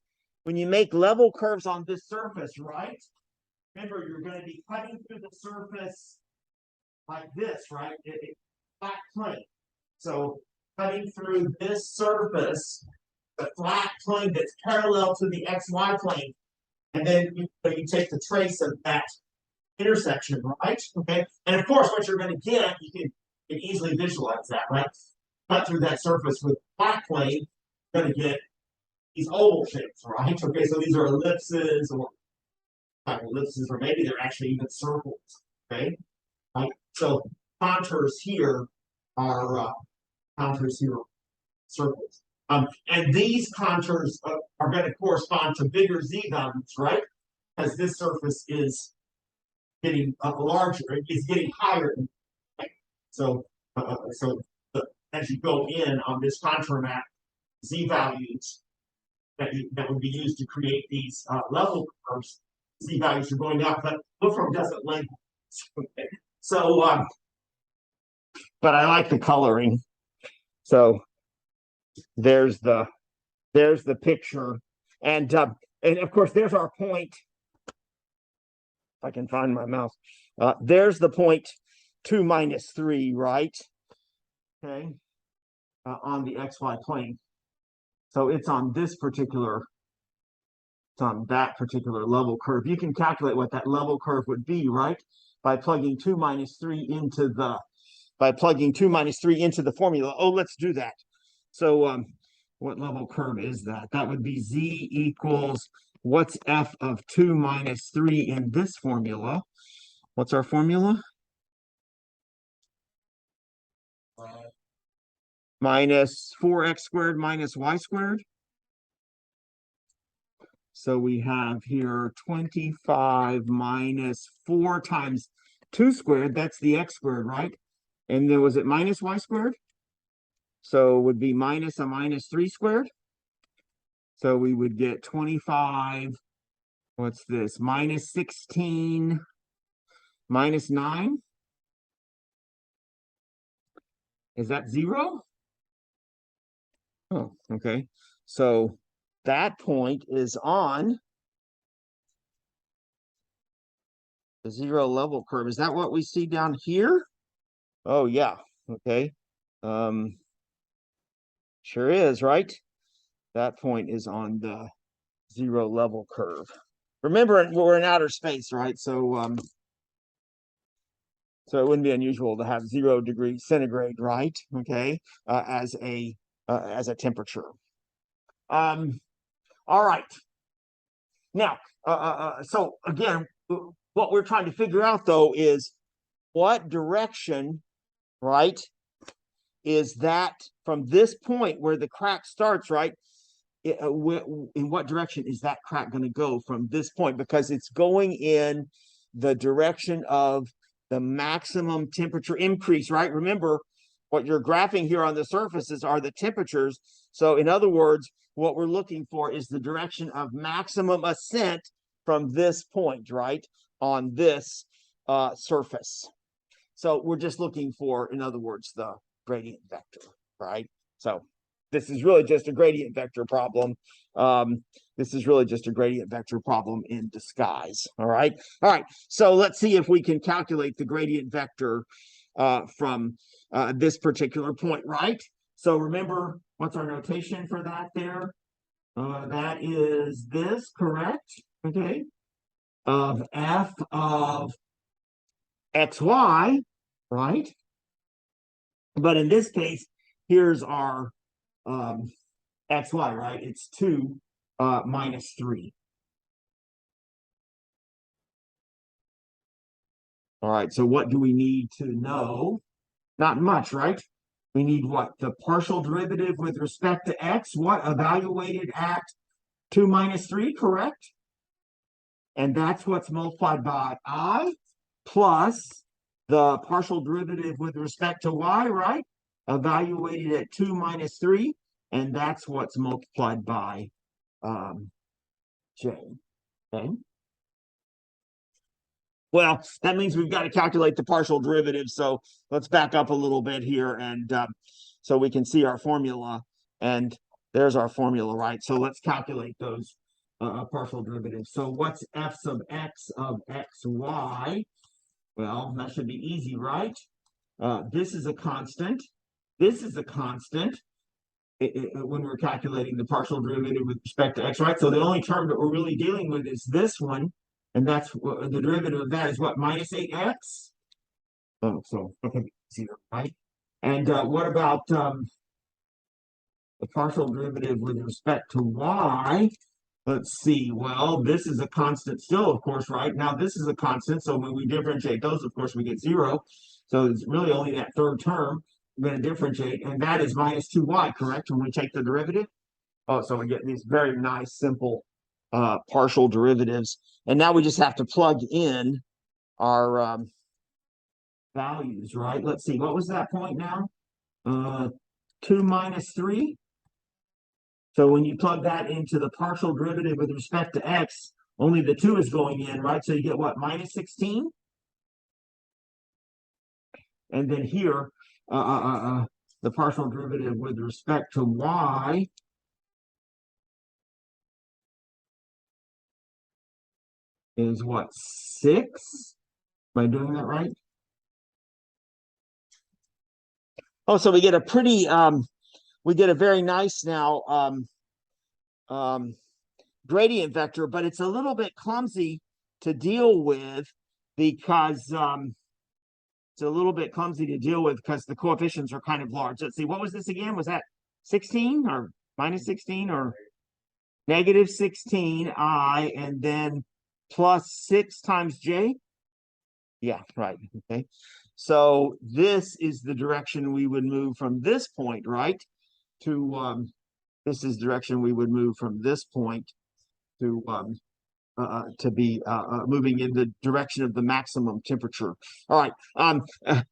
S1: right, remember, you're going to be cutting through the surface like this, right? Flat plane. So cutting through this surface, the flat plane that's parallel to the XY plane, and then you take the trace of that intersection, right? Okay. And of course, what you're going to get, you can easily visualize that, right? Cut through that surface with flat plane, you're going to get these oval shapes, right? Okay, so these are ellipses, or maybe they're actually even circles. Okay, right? So contours here are circles. And these contours are going to correspond to bigger z values, right? As this surface is getting larger, it's getting higher. Right? So as you go in on this contour map, z values that would be used to create these level curves, z values are going up, but Wolfram doesn't label. So, but I like the coloring. So there's the picture, and of course there's our point. If I can find my mouse, there's the point 2 minus 3, right? Okay, on the XY plane. So it's on that particular level curve. You can calculate what that level curve would be, right? By plugging 2 minus 3 into the formula. Oh, let's do that. So what level curve is that? That would be z equals, what's f of 2 minus 3 in this formula? What's our formula? Minus 4x squared minus y squared. So we have here 25 minus 4 times 2 squared. That's the x squared, right? And then was it minus y squared? So it would be minus a minus 3 squared. So we would get 25. What's this? Minus 16 minus 9. Is that 0? Oh, okay. So that point is on the 0 level curve. Is that what we see down here? Oh, yeah. Okay. Sure is, right? That point is on the 0 level curve. Remember, we're in outer space, right? So so it wouldn't be unusual to have 0 degrees centigrade, right? Okay, as a temperature. All right. Now, so again, what we're trying to figure out though is what direction, right, is that from this point where the crack starts, right? In what direction is that crack going to go from this point? Because it's going in the direction of the maximum temperature increase, right? Remember, what you're graphing here on the surfaces are the temperatures. So in other words, what we're looking for is the direction of maximum ascent from this point, right, on this surface. So we're just looking for, in other words, the gradient vector, right? So this is really just a gradient vector problem. This is really just a gradient vector problem in disguise. All right. All right. So let's see if we can calculate the gradient vector from this particular point, right? So remember, what's our notation for that there? That is this, correct? Okay. Of f of xy, right? But in this case, here's our xy, right? It's 2 minus 3. All right, so what do we need to know? Not much, right? We need what? The partial derivative with respect to x, what? Evaluated at 2 minus 3, correct? And that's what's multiplied by I plus the partial derivative with respect to y, right? Evaluated at 2 minus 3, and that's what's multiplied by j. Okay. Well, that means we've got to calculate the partial derivative. So let's back up a little bit here, and so we can see our formula. And there's our formula, right? So let's calculate those partial derivatives. So what's f sub x of xy? Well, that should be easy, right? This is a constant. This is a constant when we're calculating the partial derivative with respect to x, right? So the only term that we're really dealing with is this one. And that's the derivative of that is what, minus 8x? Oh, so okay, zero, right? And what about the partial derivative with respect to y? Let's see. Well, this is a constant still, of course, right? Now this is a constant, so when we differentiate those, of course, we get 0. So it's really only that third term we're going to differentiate, and that is minus 2y, correct? When we take the derivative. Oh, so we get these very nice, simple partial derivatives. And now we just have to plug in our values, right? Let's see, what was that point now? 2 minus 3. So when you plug that into the partial derivative with respect to x, only the 2 is going in, right? So you get what, minus 16? And then here, the partial derivative with respect to y is what, 6? Am I doing that right? Oh, so we get a pretty, we get a very nice now gradient vector, but it's a little bit clumsy to deal with because it's a little bit clumsy to deal with because the coefficients are kind of large. Let's see, what was this again? Was that 16 or minus 16 or negative 16 I and then plus 6 times j? Yeah, right. Okay. So this is the direction we would move from this point, right? To this is the direction we would move from this point to be moving in the direction of the maximum temperature. All right.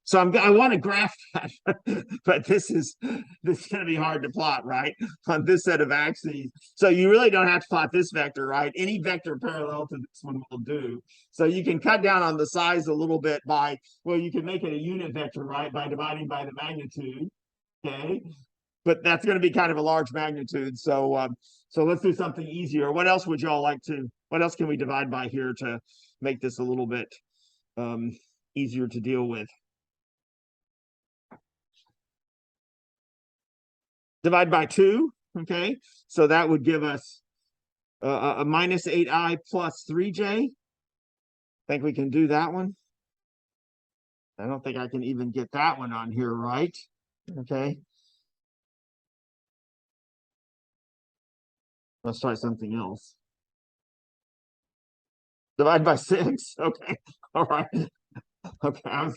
S1: So I want to graph that, but this is going to be hard to plot, right? On this set of axes. So you really don't have to plot this vector, right? Any vector parallel to this one will do. So you can cut down on the size a little bit by, well, you can make it a unit vector, right? By dividing by the magnitude. Okay. But that's going to be kind of a large magnitude. So so let's do something easier. What else would y'all like to, what else can we divide by here to make this a little bit easier to deal with? Divide by 2, okay? So that would give us a minus 8i plus 3j. Think we can do that one? I don't think I can even get that one on here, right? Okay. Let's try something else. Divide by 6. Okay. All right. Okay. I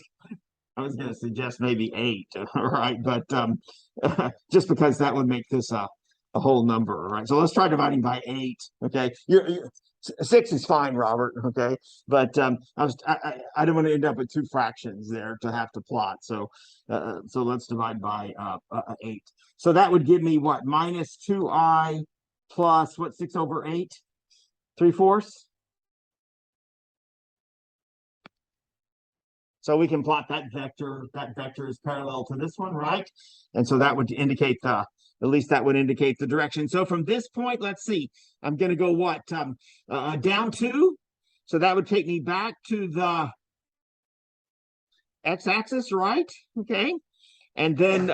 S1: was going to suggest maybe 8. All right. But just because that would make this a whole number. All right. So let's try dividing by 8. Okay. 6 is fine, Robert. Okay. But I don't want to end up with two fractions there to have to plot. So let's divide by 8. So that would give me what? Minus 2i plus what? 6 over 8? 3/4. So we can plot that vector. That vector is parallel to this one, right? And so that would indicate at least that would indicate the direction. So from this point, let's see, I'm going to go what? Down 2. So that would take me back to the x-axis, right? Okay. And then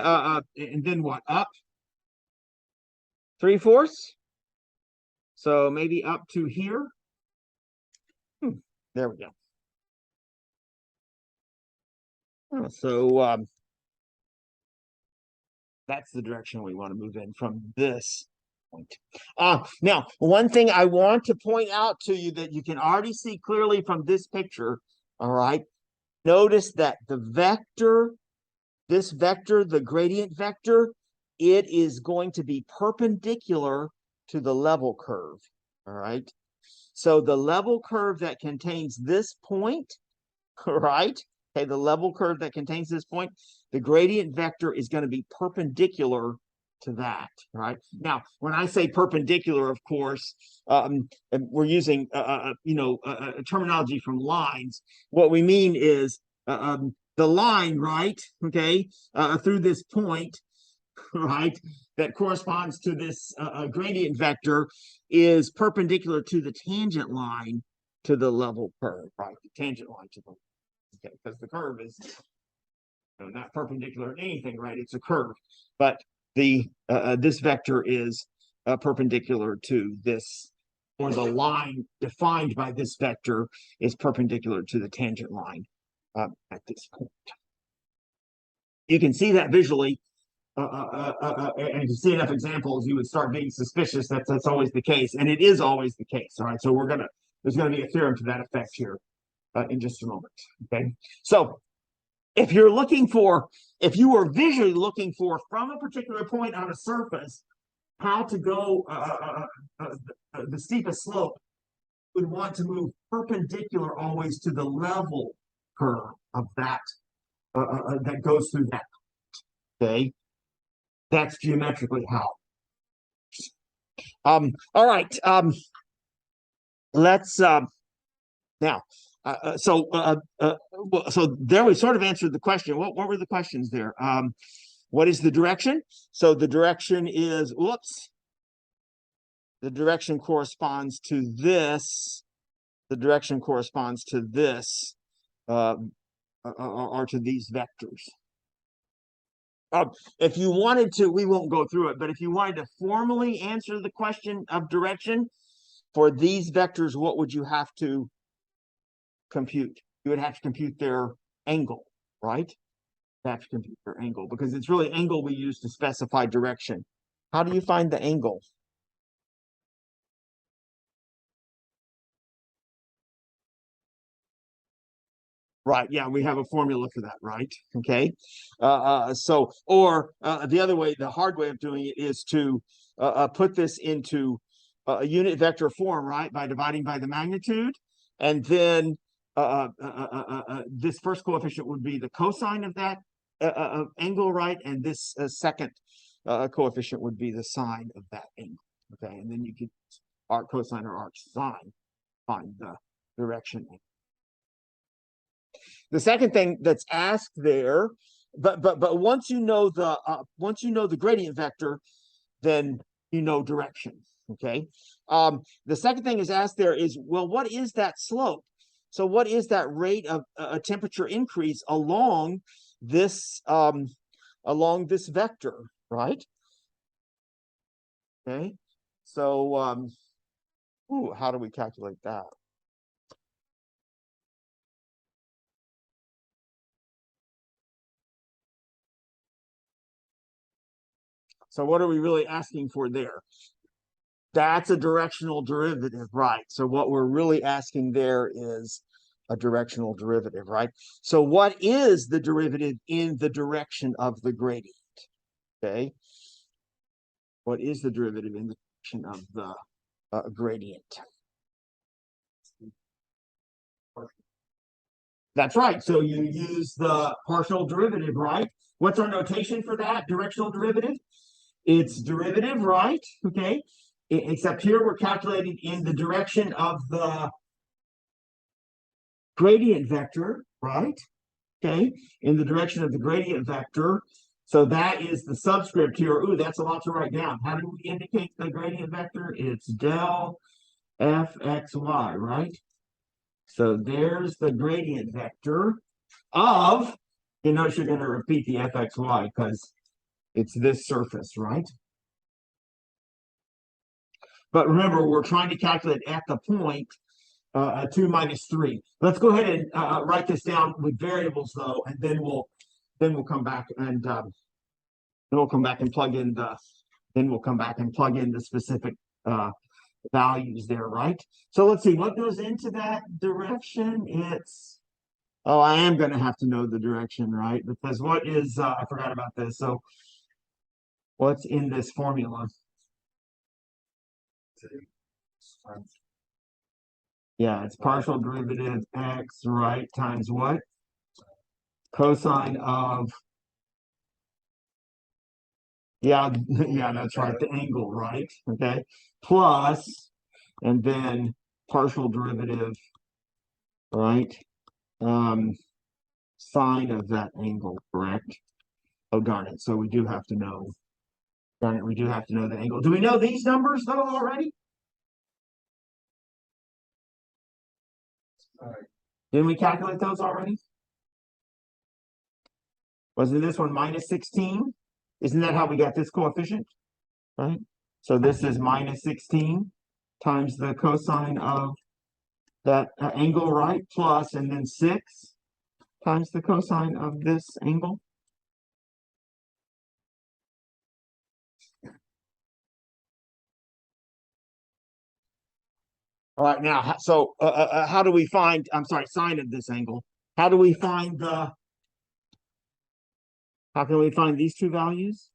S1: what? Up 3/4. So maybe up to here. There we go. So that's the direction we want to move in from this point. Now, one thing I want to point out to you that you can already see clearly from this picture, all right? Notice that the vector, this vector, the gradient vector, it is going to be perpendicular to the level curve, all right? So the level curve that contains this point, all right? Okay, the level curve that contains this point, the gradient vector is going to be perpendicular to that, right? Now, when I say perpendicular, of course, we're using, terminology from lines. What we mean is the line, right? Okay, through this point, right, that corresponds to this gradient vector is perpendicular to the tangent line to the level curve, right? The tangent line to the okay, because the curve is not perpendicular to anything, right? It's a curve, but the this vector is perpendicular to this, or the line defined by this vector is perpendicular to the tangent line at this point. You can see that visually, and if you see enough examples, you would start being suspicious that that's always the case, and it is always the case. All right, so there's gonna be a theorem to that effect here in just a moment. Okay, so if you were visually looking for from a particular point on a surface how to go the steepest slope, you would want to move perpendicular always to the level curve of that that goes through that. Okay, that's geometrically how. All right. Let's now. So there we sort of answered the question. What were the questions there? What is the direction? So the direction is, whoops. The direction corresponds to this. The direction corresponds to this, or to these vectors. If you wanted to, we won't go through it, but if you wanted to formally answer the question of direction for these vectors, what would you have to compute? You would have to compute their angle, right? You have to compute their angle because it's really angle we use to specify direction. How do you find the angle? Right. Yeah, we have a formula for that, right? Okay. The other way, the hard way of doing it is to put this into a unit vector form, right? By dividing by the magnitude. And then this first coefficient would be the cosine of that angle, right? And this second coefficient would be the sine of that angle. Okay. And then you can arc cosine or arc sine, find the direction. The second thing that's asked there, but once you know the gradient vector, then you know direction. Okay. The second thing is asked there is, well, what is that slope? So what is that rate of a temperature increase along this vector, right? Okay. So how do we calculate that? So what are we really asking for there? That's a directional derivative, right? So what we're really asking there is a directional derivative, right? So what is the derivative in the direction of the gradient? Okay. What is the derivative in the direction of the gradient? That's right. So you use the partial derivative, right? What's our notation for that directional derivative? It's derivative, right? Okay. Except here we're calculating in the direction of the gradient vector, right? Okay. In the direction of the gradient vector. So that is the subscript here. Ooh, that's a lot to write down. How do we indicate the gradient vector? It's del fxy, right? So there's the gradient vector of, you notice you're going to repeat the fxy because it's this surface, right? But remember, we're trying to calculate at the point 2 minus 3. Let's go ahead and write this down with variables, though, and then we'll come back and then we'll come back and plug in the specific values there, right? So let's see what goes into that direction. It's I am going to have to know the direction, right? Because what is I forgot about this. So what's in this formula? Yeah, it's partial derivative x, right, times what? Cosine of, yeah, yeah, that's right, the angle, right? Okay, plus, and then partial derivative, right? Sine of that angle, correct? Oh, darn it. So we do have to know, darn it, we do have to know the angle. Do we know these numbers, though, already? Didn't we calculate those already? Wasn't this one minus 16? Isn't that how we got this coefficient? Right? So this is minus 16 times the cosine of that angle, right? Plus, and then 6 times the cosine of this angle. All right, now, so how do we find, I'm sorry, sine of this angle? How do we find how can we find these two values?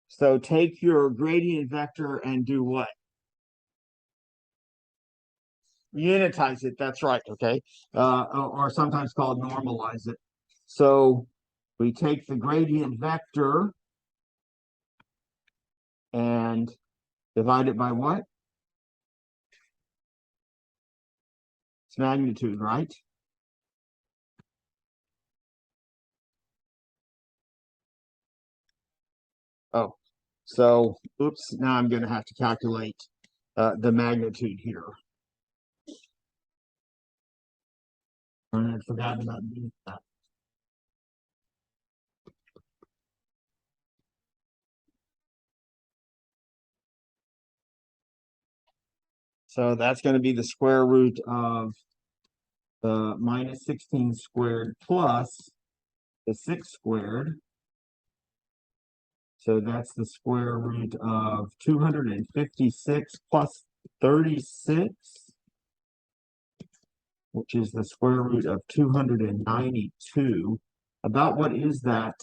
S1: So take your gradient vector and do what? Unitize it, that's right, okay? Or sometimes called normalize it. So we take the gradient vector and divide it by what? Its magnitude, right? Oh, so, oops, now I'm going to have to calculate the magnitude here. I forgot about that. So that's going to be the square root of the minus 16 squared plus the 6 squared. So that's the square root of 256 plus 36, which is the square root of 292. About what is that?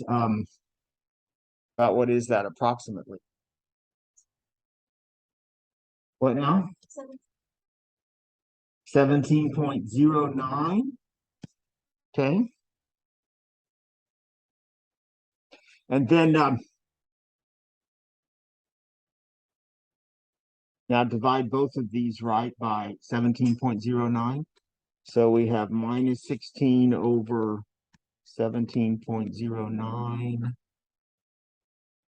S1: About what is that approximately? What now? 17.09. Okay. And then now divide both of these, right, by 17.09. So we have minus 16 over 17.09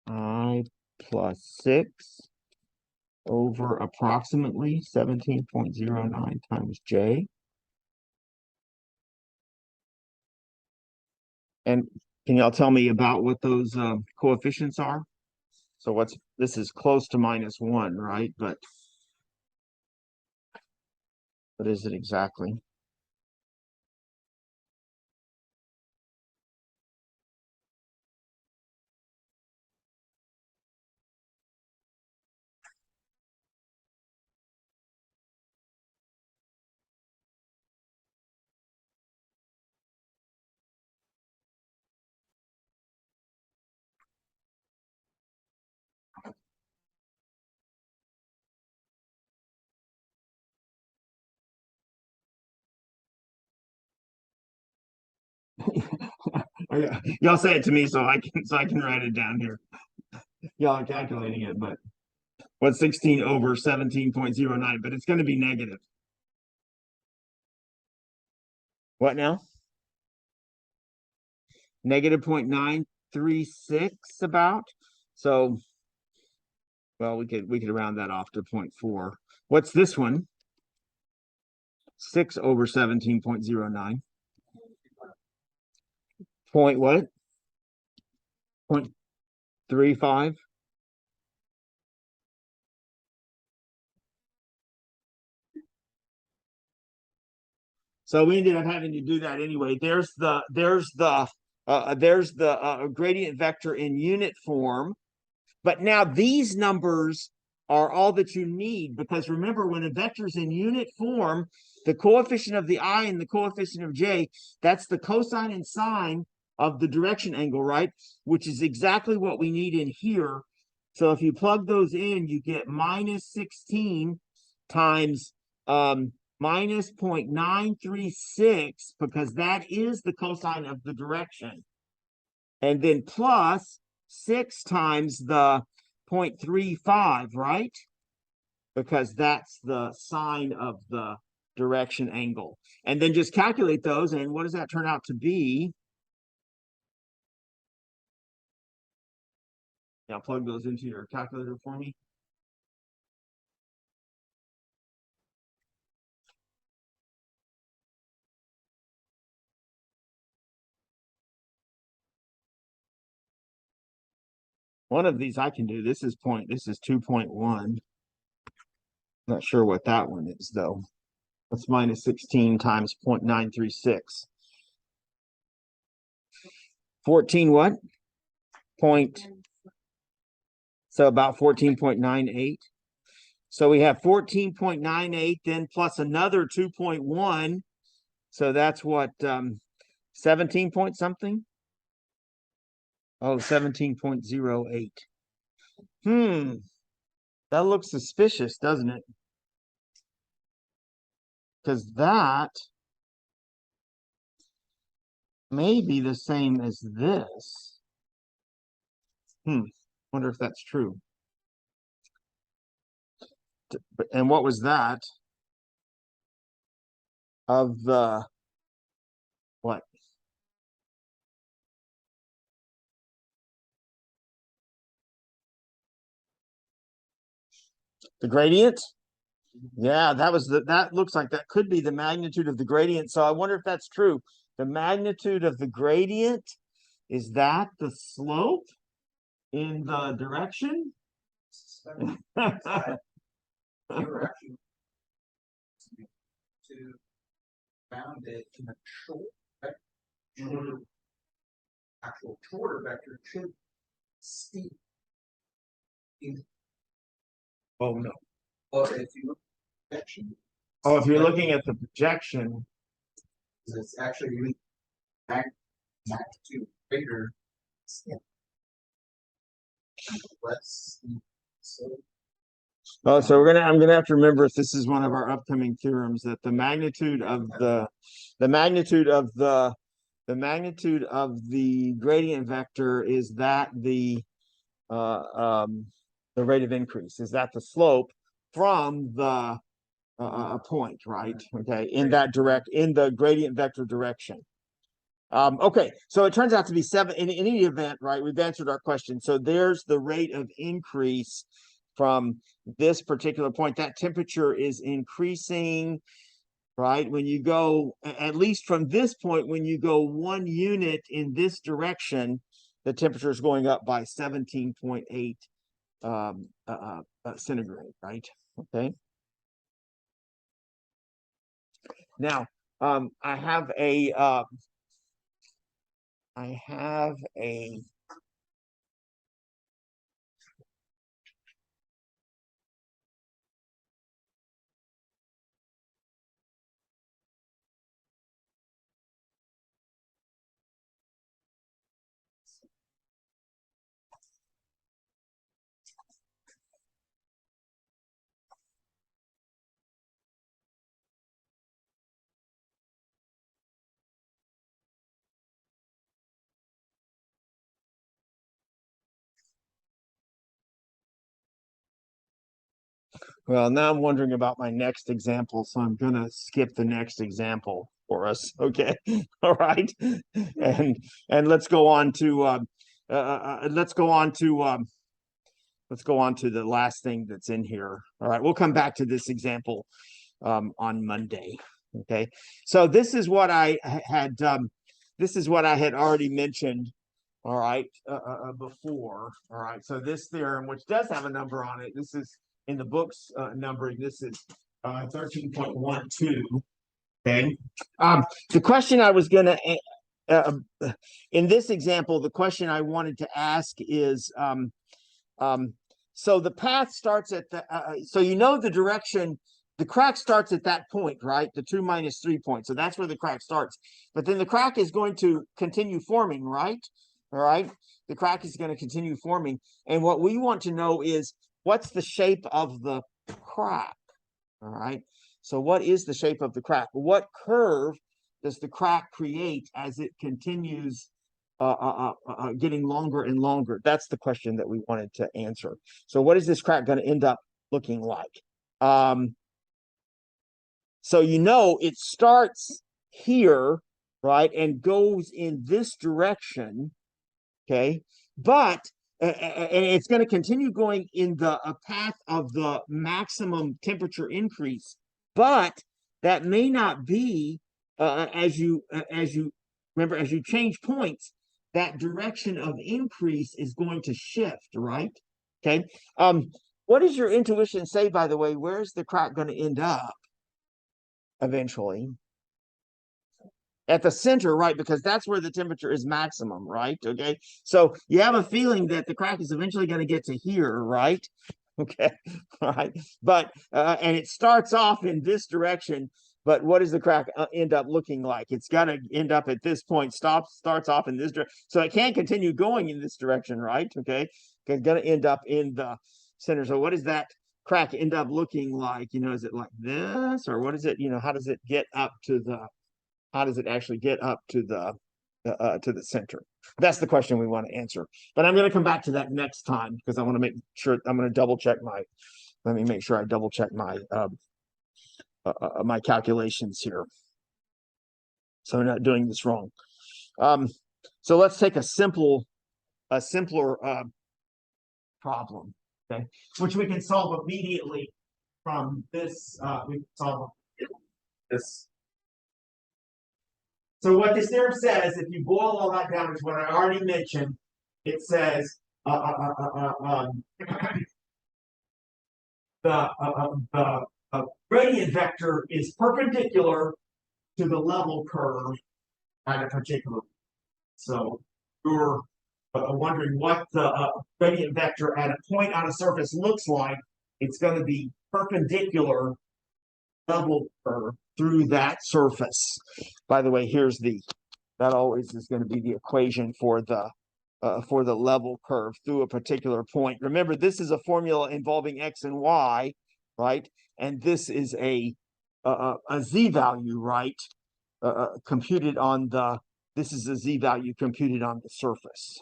S1: I plus 6 over approximately 17.09 times J. And can y'all tell me about what those coefficients are? So this is close to -1, right? But what is it exactly? Y'all say it to me so I can write it down here. Y'all are calculating it, but what's 16 over 17.09? But it's going to be negative. What now? Negative 0.936 about. So, well, we could round that off to 0.4. What's this one? 6 over 17.09. Point what? 0.35. So we ended up having to do that anyway. There's the gradient vector in unit form. But now these numbers are all that you need, because remember, when a vector is in unit form, the coefficient of the I and the coefficient of j, that's the cosine and sine of the direction angle, right? Which is exactly what we need in here. So if you plug those in, you get minus 16 times minus 0.936, because that is the cosine of the direction. And then plus 6 times the 0.35, right? Because that's the sine of the direction angle. And then just calculate those, and what does that turn out to be? Now plug those into your calculator for me. One of these I can do. This is 2.1. Not sure what that one is though. That's minus 16 times 0.936. 14 what? So about 14.98. So we have 14.98 then plus another 2.1. So that's what, 17 point something? Oh, 17.08. That looks suspicious, doesn't it? Because that may be the same as this. Wonder if that's true. And what was that? Of the what? The gradient? Yeah, that looks like that could be the magnitude of the gradient. So I wonder if that's true. The magnitude of the gradient, is that the slope in the direction?
S2: Direction to bound it in a short vector, actual shorter vector should steep.
S1: Oh no.
S2: Or if you look at projection.
S1: Oh, if you're looking at the projection,
S2: it's actually magnitude greater. Less.
S1: oh, so I'm gonna have to remember, if this is one of our upcoming theorems, that the magnitude of the magnitude of the gradient vector is that the rate of increase, is that the slope from the point, right? Okay, in the gradient vector direction. Okay, so it turns out to be 7 in any event, right? We've answered our question. So there's the rate of increase from this particular point. That temperature is increasing, right? When you go, at least from this point, when you go 1 unit in this direction, the temperature is going up by 17.8 centigrade, right? Okay. Now, I have a Well, now I'm wondering about my next example, so I'm gonna skip the next example for us. Okay, all right, and let's go on to let's go on to the last thing that's in here. All right, we'll come back to this example on Monday. Okay, so this is what I had already mentioned. All right, before. All right, so this theorem, which does have a number on it, this is in the book's numbering. This is 13.12. Okay, the question I was gonna in this example, the question I wanted to ask is so the path starts at the so you know the direction. The crack starts at that point, right? The 2 minus 3 point. So that's where the crack starts. But then the crack is going to continue forming, right? All right. The crack is going to continue forming. And what we want to know is what's the shape of the crack? All right. So what is the shape of the crack? What curve does the crack create as it continues getting longer and longer? That's the question that we wanted to answer. So what is this crack going to end up looking like? So you know it starts here, right, and goes in this direction, okay? But and it's going to continue going in the path of the maximum temperature increase, but that may not be as you remember, as you change points, that direction of increase is going to shift, right? Okay. What does your intuition say, by the way? Where's the crack going to end up eventually? At the center, right? Because that's where the temperature is maximum, right? Okay. So you have a feeling that the crack is eventually going to get to here, right? Okay. All right. But, and it starts off in this direction, but what does the crack end up looking like? It's got to end up at this point, starts off in this direction. So it can't continue going in this direction, right? Okay. It's going to end up in the center. So what does that crack end up looking like? You know, is it like this, or what is it? You know, how does it get up to the, how does it actually get up to the center? That's the question we want to answer. But I'm going to come back to that next time because I want to make sure I'm going to double check my. Let me make sure I double check my my calculations here, so I'm not doing this wrong. So let's take a simpler problem, okay, which we can solve immediately from this. We can solve this. So what this theorem says, if you boil all that down, is what I already mentioned. It says the gradient vector is perpendicular to the level curve at a particular. So you're wondering what the gradient vector at a point on a surface looks like. It's going to be perpendicular level curve through that surface. By the way, here's the, that always is going to be the equation for the level curve through a particular point. Remember, this is a formula involving x and y, right? And this is a z value, right? Computed on the, this is a z value computed on the surface.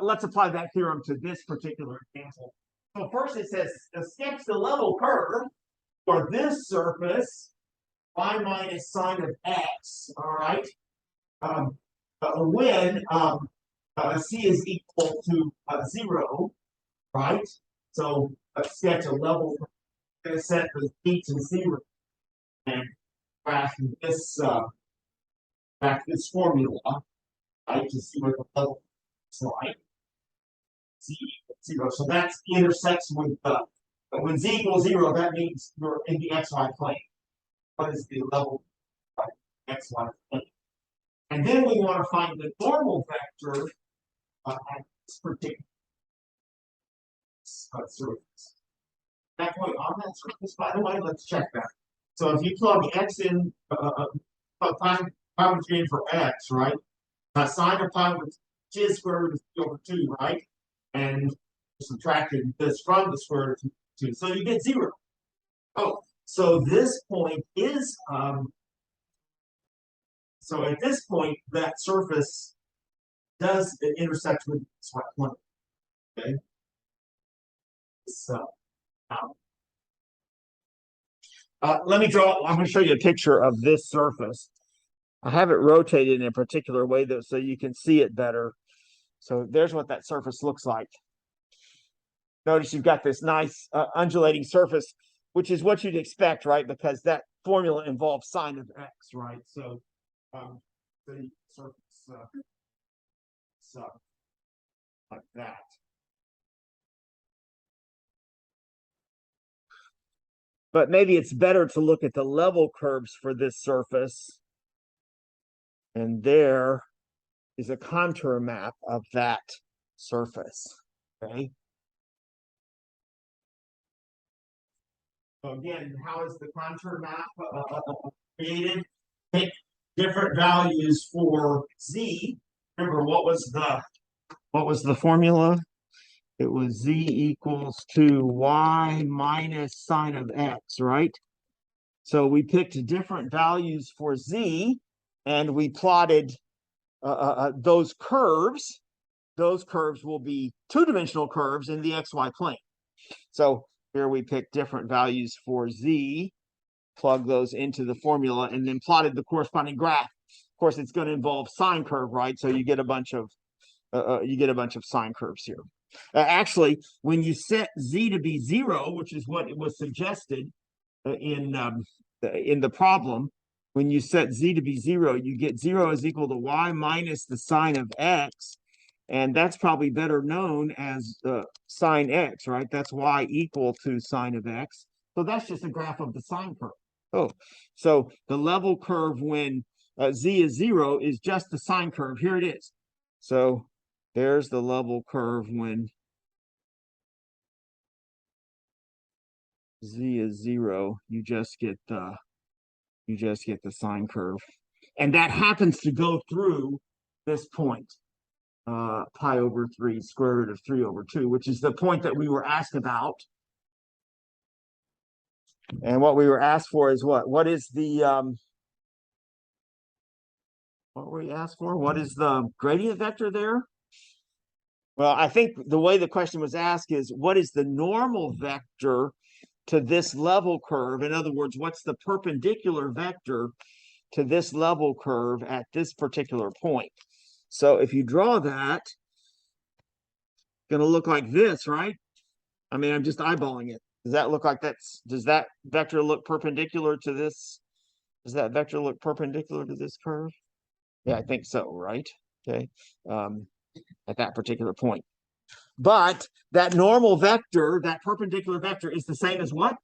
S1: Let's apply that theorem to this particular example. So first it says, sketch the level curve for this surface, y minus sine of x, all right? When c is equal to 0, right? So sketch a level, going to set the b to 0 and graph this formula, right, to see what the level is like. Z equals 0. So that's intersects with when z equals 0, that means you're in the xy plane. What is the level of xy plane? And then we want to find the normal vector at this particular surface. That point on that surface, by the way, let's check that. So if you plug x in, pi over 3 in for x, right? Sine of pi over t squared root of 3 over 2, right? And subtracting this from the square root of 2. So you get 0. Oh, so this point is, so at this point, that surface does intersect with this plane. Okay. So, let me draw. I'm going to show you a picture of this surface. I have it rotated in a particular way though, so you can see it better. So there's what that surface looks like. Notice you've got this nice undulating surface, which is what you'd expect, right? Because that formula involves sine of x, right? So the surface like that. But maybe it's better to look at the level curves for this surface. And there is a contour map of that surface, okay? So again, how is the contour map created? Take different values for z. Remember, what was the formula? It was z equals to y minus sine of x, right? So we picked different values for z, and we plotted those curves. Those curves will be two-dimensional curves in the xy plane. So here we picked different values for z, plug those into the formula, and then plotted the corresponding graph. Of course, it's going to involve sine curve, right? So you get a bunch of sine curves here. Actually, when you set z to be 0, which is what it was suggested in the problem, when you set z to be 0, you get 0 is equal to y minus the sine of x, and that's probably better known as sine x, right? That's y equal to sine of x. So that's just a graph of the sine curve. Oh, so the level curve when z is 0 is just the sine curve. Here it is. So there's the level curve when z is 0. You just get the sine curve, and that happens to go through this point, pi over 3 square root of 3 over 2, which is the point that we were asked about. And what we were asked for is what? What is the what were we asked for? What is the gradient vector there? Well, I think the way the question was asked is, what is the normal vector to this level curve? In other words, what's the perpendicular vector to this level curve at this particular point? So if you draw that, it's going to look like this, right? I mean, I'm just eyeballing it. Does that look like does that vector look perpendicular to this? Does that vector look perpendicular to this curve? Yeah, I think so, right? Okay, at that particular point. But that normal vector, that perpendicular vector, is the same as what?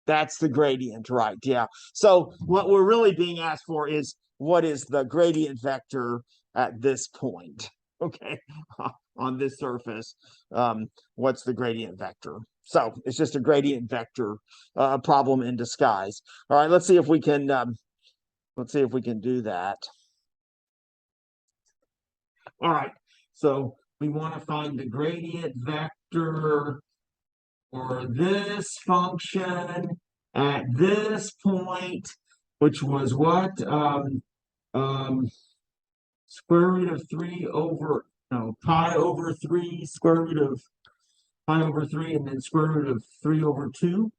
S1: That's the gradient, right? Yeah. So what we're really being asked for is, what is the gradient vector at this point? Okay, on this surface, what's the gradient vector? So it's just a gradient vector problem in disguise. All right, let's see if we can do that. All right, so we want to find the gradient vector for this function at this point, which was what? Square root of 3 over, no, pi over 3, square root of pi over 3, and then square root of 3 over 2.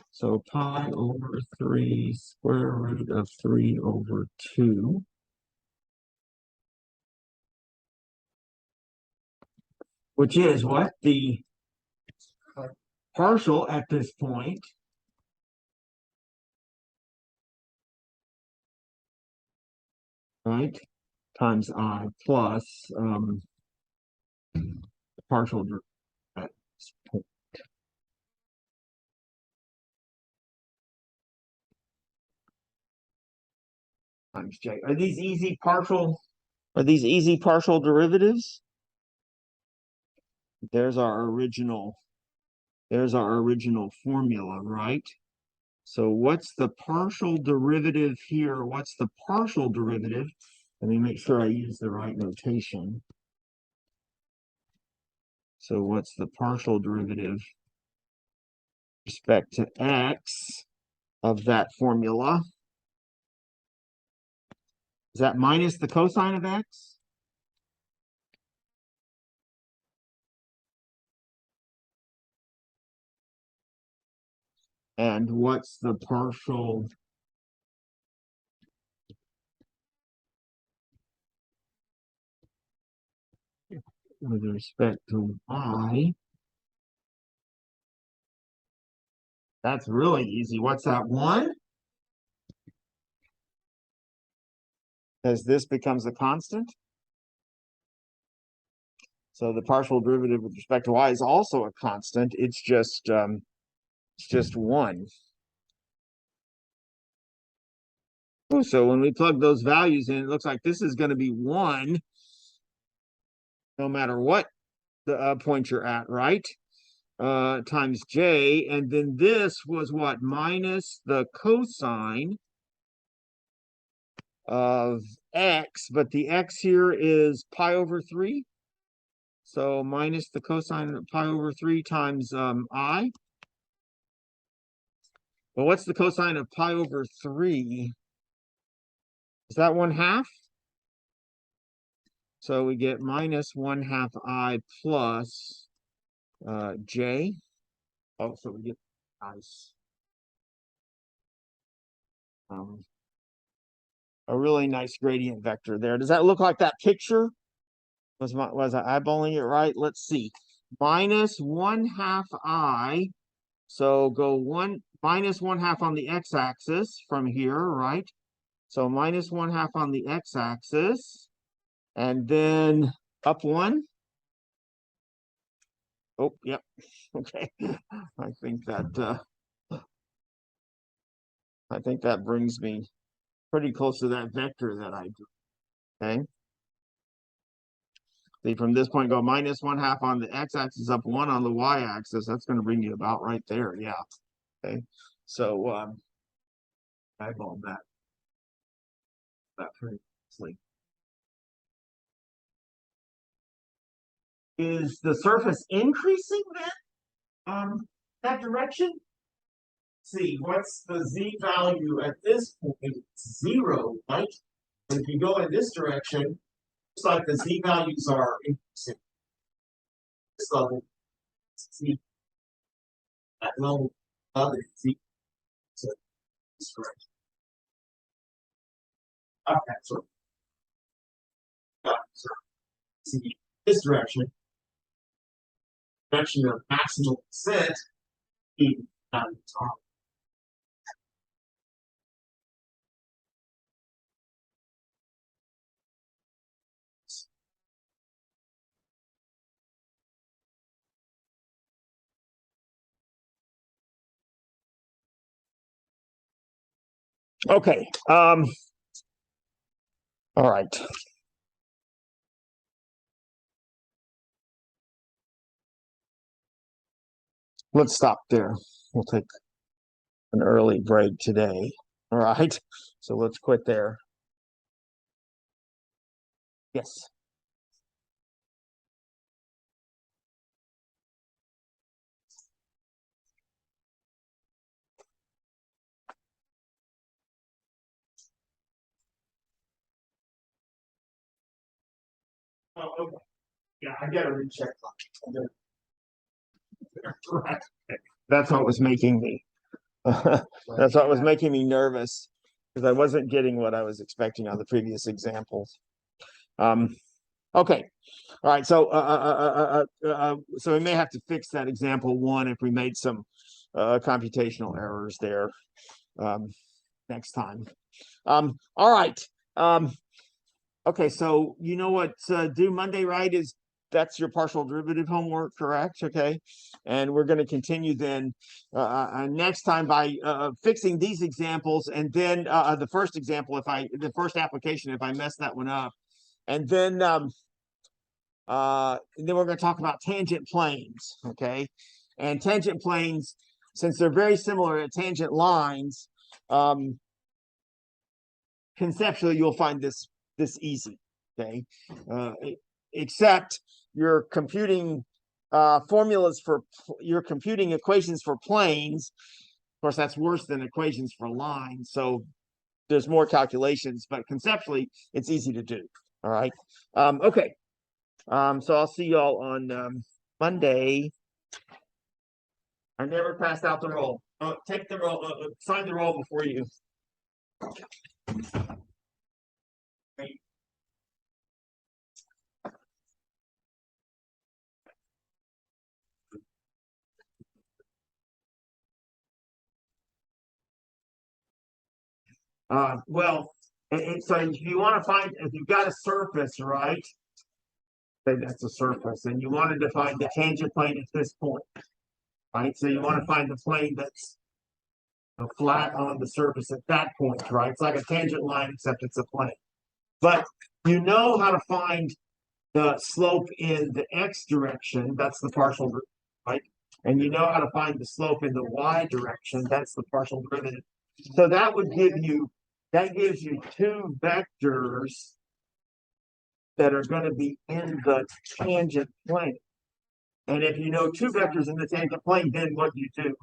S1: So pi over 3, square root of 3 over 2. Which is what? The partial at this point. Right? Times I plus partial at this point. Times j. Are these easy partial derivatives? There's our original formula, right? So what's the partial derivative here? What's the partial derivative? Let me make sure I use the right notation. So what's the partial derivative with respect to x of that formula? Is that minus the cosine of x? And what's the partial with respect to y? That's really easy. What's that, 1? As this becomes a constant. So the partial derivative with respect to y is also a constant. It's just 1. Oh, so when we plug those values in, it looks like this is going to be 1 no matter what the point you're at, right? Times j, and then this was what? Minus the cosine of x, but the x here is pi over 3. So minus the cosine of pi over 3 times I. Well, what's the cosine of pi over 3? Is that 1/2? So we get minus 1/2 I plus j. Oh, so we get nice. A really nice gradient vector there. Does that look like that picture? Was I eyeballing it right? Let's see. Minus 1/2 I. So go minus 1/2 on the x-axis from here, right? So minus 1/2 on the x-axis, and then up 1. Oh, yep. Okay. I think that brings me pretty close to that vector that I drew. Okay. See, from this point, go minus 1/2 on the x-axis, up 1 on the y-axis. That's going to bring you about right there. Yeah. Okay. So eyeball that pretty nicely. Is the surface increasing then? That direction? See, what's the z value at this point? It's 0, right? And if you go in this direction, looks like the z values are increasing. This level, z, that level, other z, so this direction. Okay, so see this direction of maximal descent, values are. Okay. All right. Let's stop there. We'll take an early break today. All right. So let's quit there. Yes. Oh, okay. Yeah, I gotta recheck. Right. That's what was making me. That's what was making me nervous because I wasn't getting what I was expecting on the previous examples. Okay. All right. So we may have to fix that example 1 if we made some computational errors there next time. All right. Okay. So you know what due Monday, right? That's your partial derivative homework, correct? Okay. And we're going to continue then next time by fixing these examples, and then the first example, the first application, if I mess that one up, and then we're going to talk about tangent planes, okay? And tangent planes, since they're very similar to tangent lines, conceptually you'll find this easy, okay? Except you're computing you're computing equations for planes. Of course, that's worse than equations for lines. So there's more calculations, but conceptually it's easy to do. All right. Okay. So I'll see y'all on Monday. I never passed out the roll. Take the roll, sign the roll before you. Well, so if you want to find, if you've got a surface, right? Say that's a surface, and you want to define the tangent plane at this point, right? So you want to find the plane that's flat on the surface at that point, right? It's like a tangent line, except it's a plane. But you know how to find the slope in the x direction, that's the partial derivative, right? And you know how to find the slope in the y direction, that's the partial derivative. So that would give you, that gives you two vectors that are going to be in the tangent plane. And if you know two vectors in the tangent plane, then what do you do?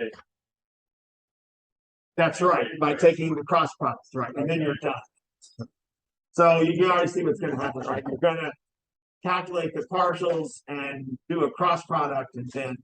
S1: Okay. That's right, by taking the cross products, right? And then you're done. So you can already see what's going to happen, right? You're going to calculate the partials and do a cross product, and then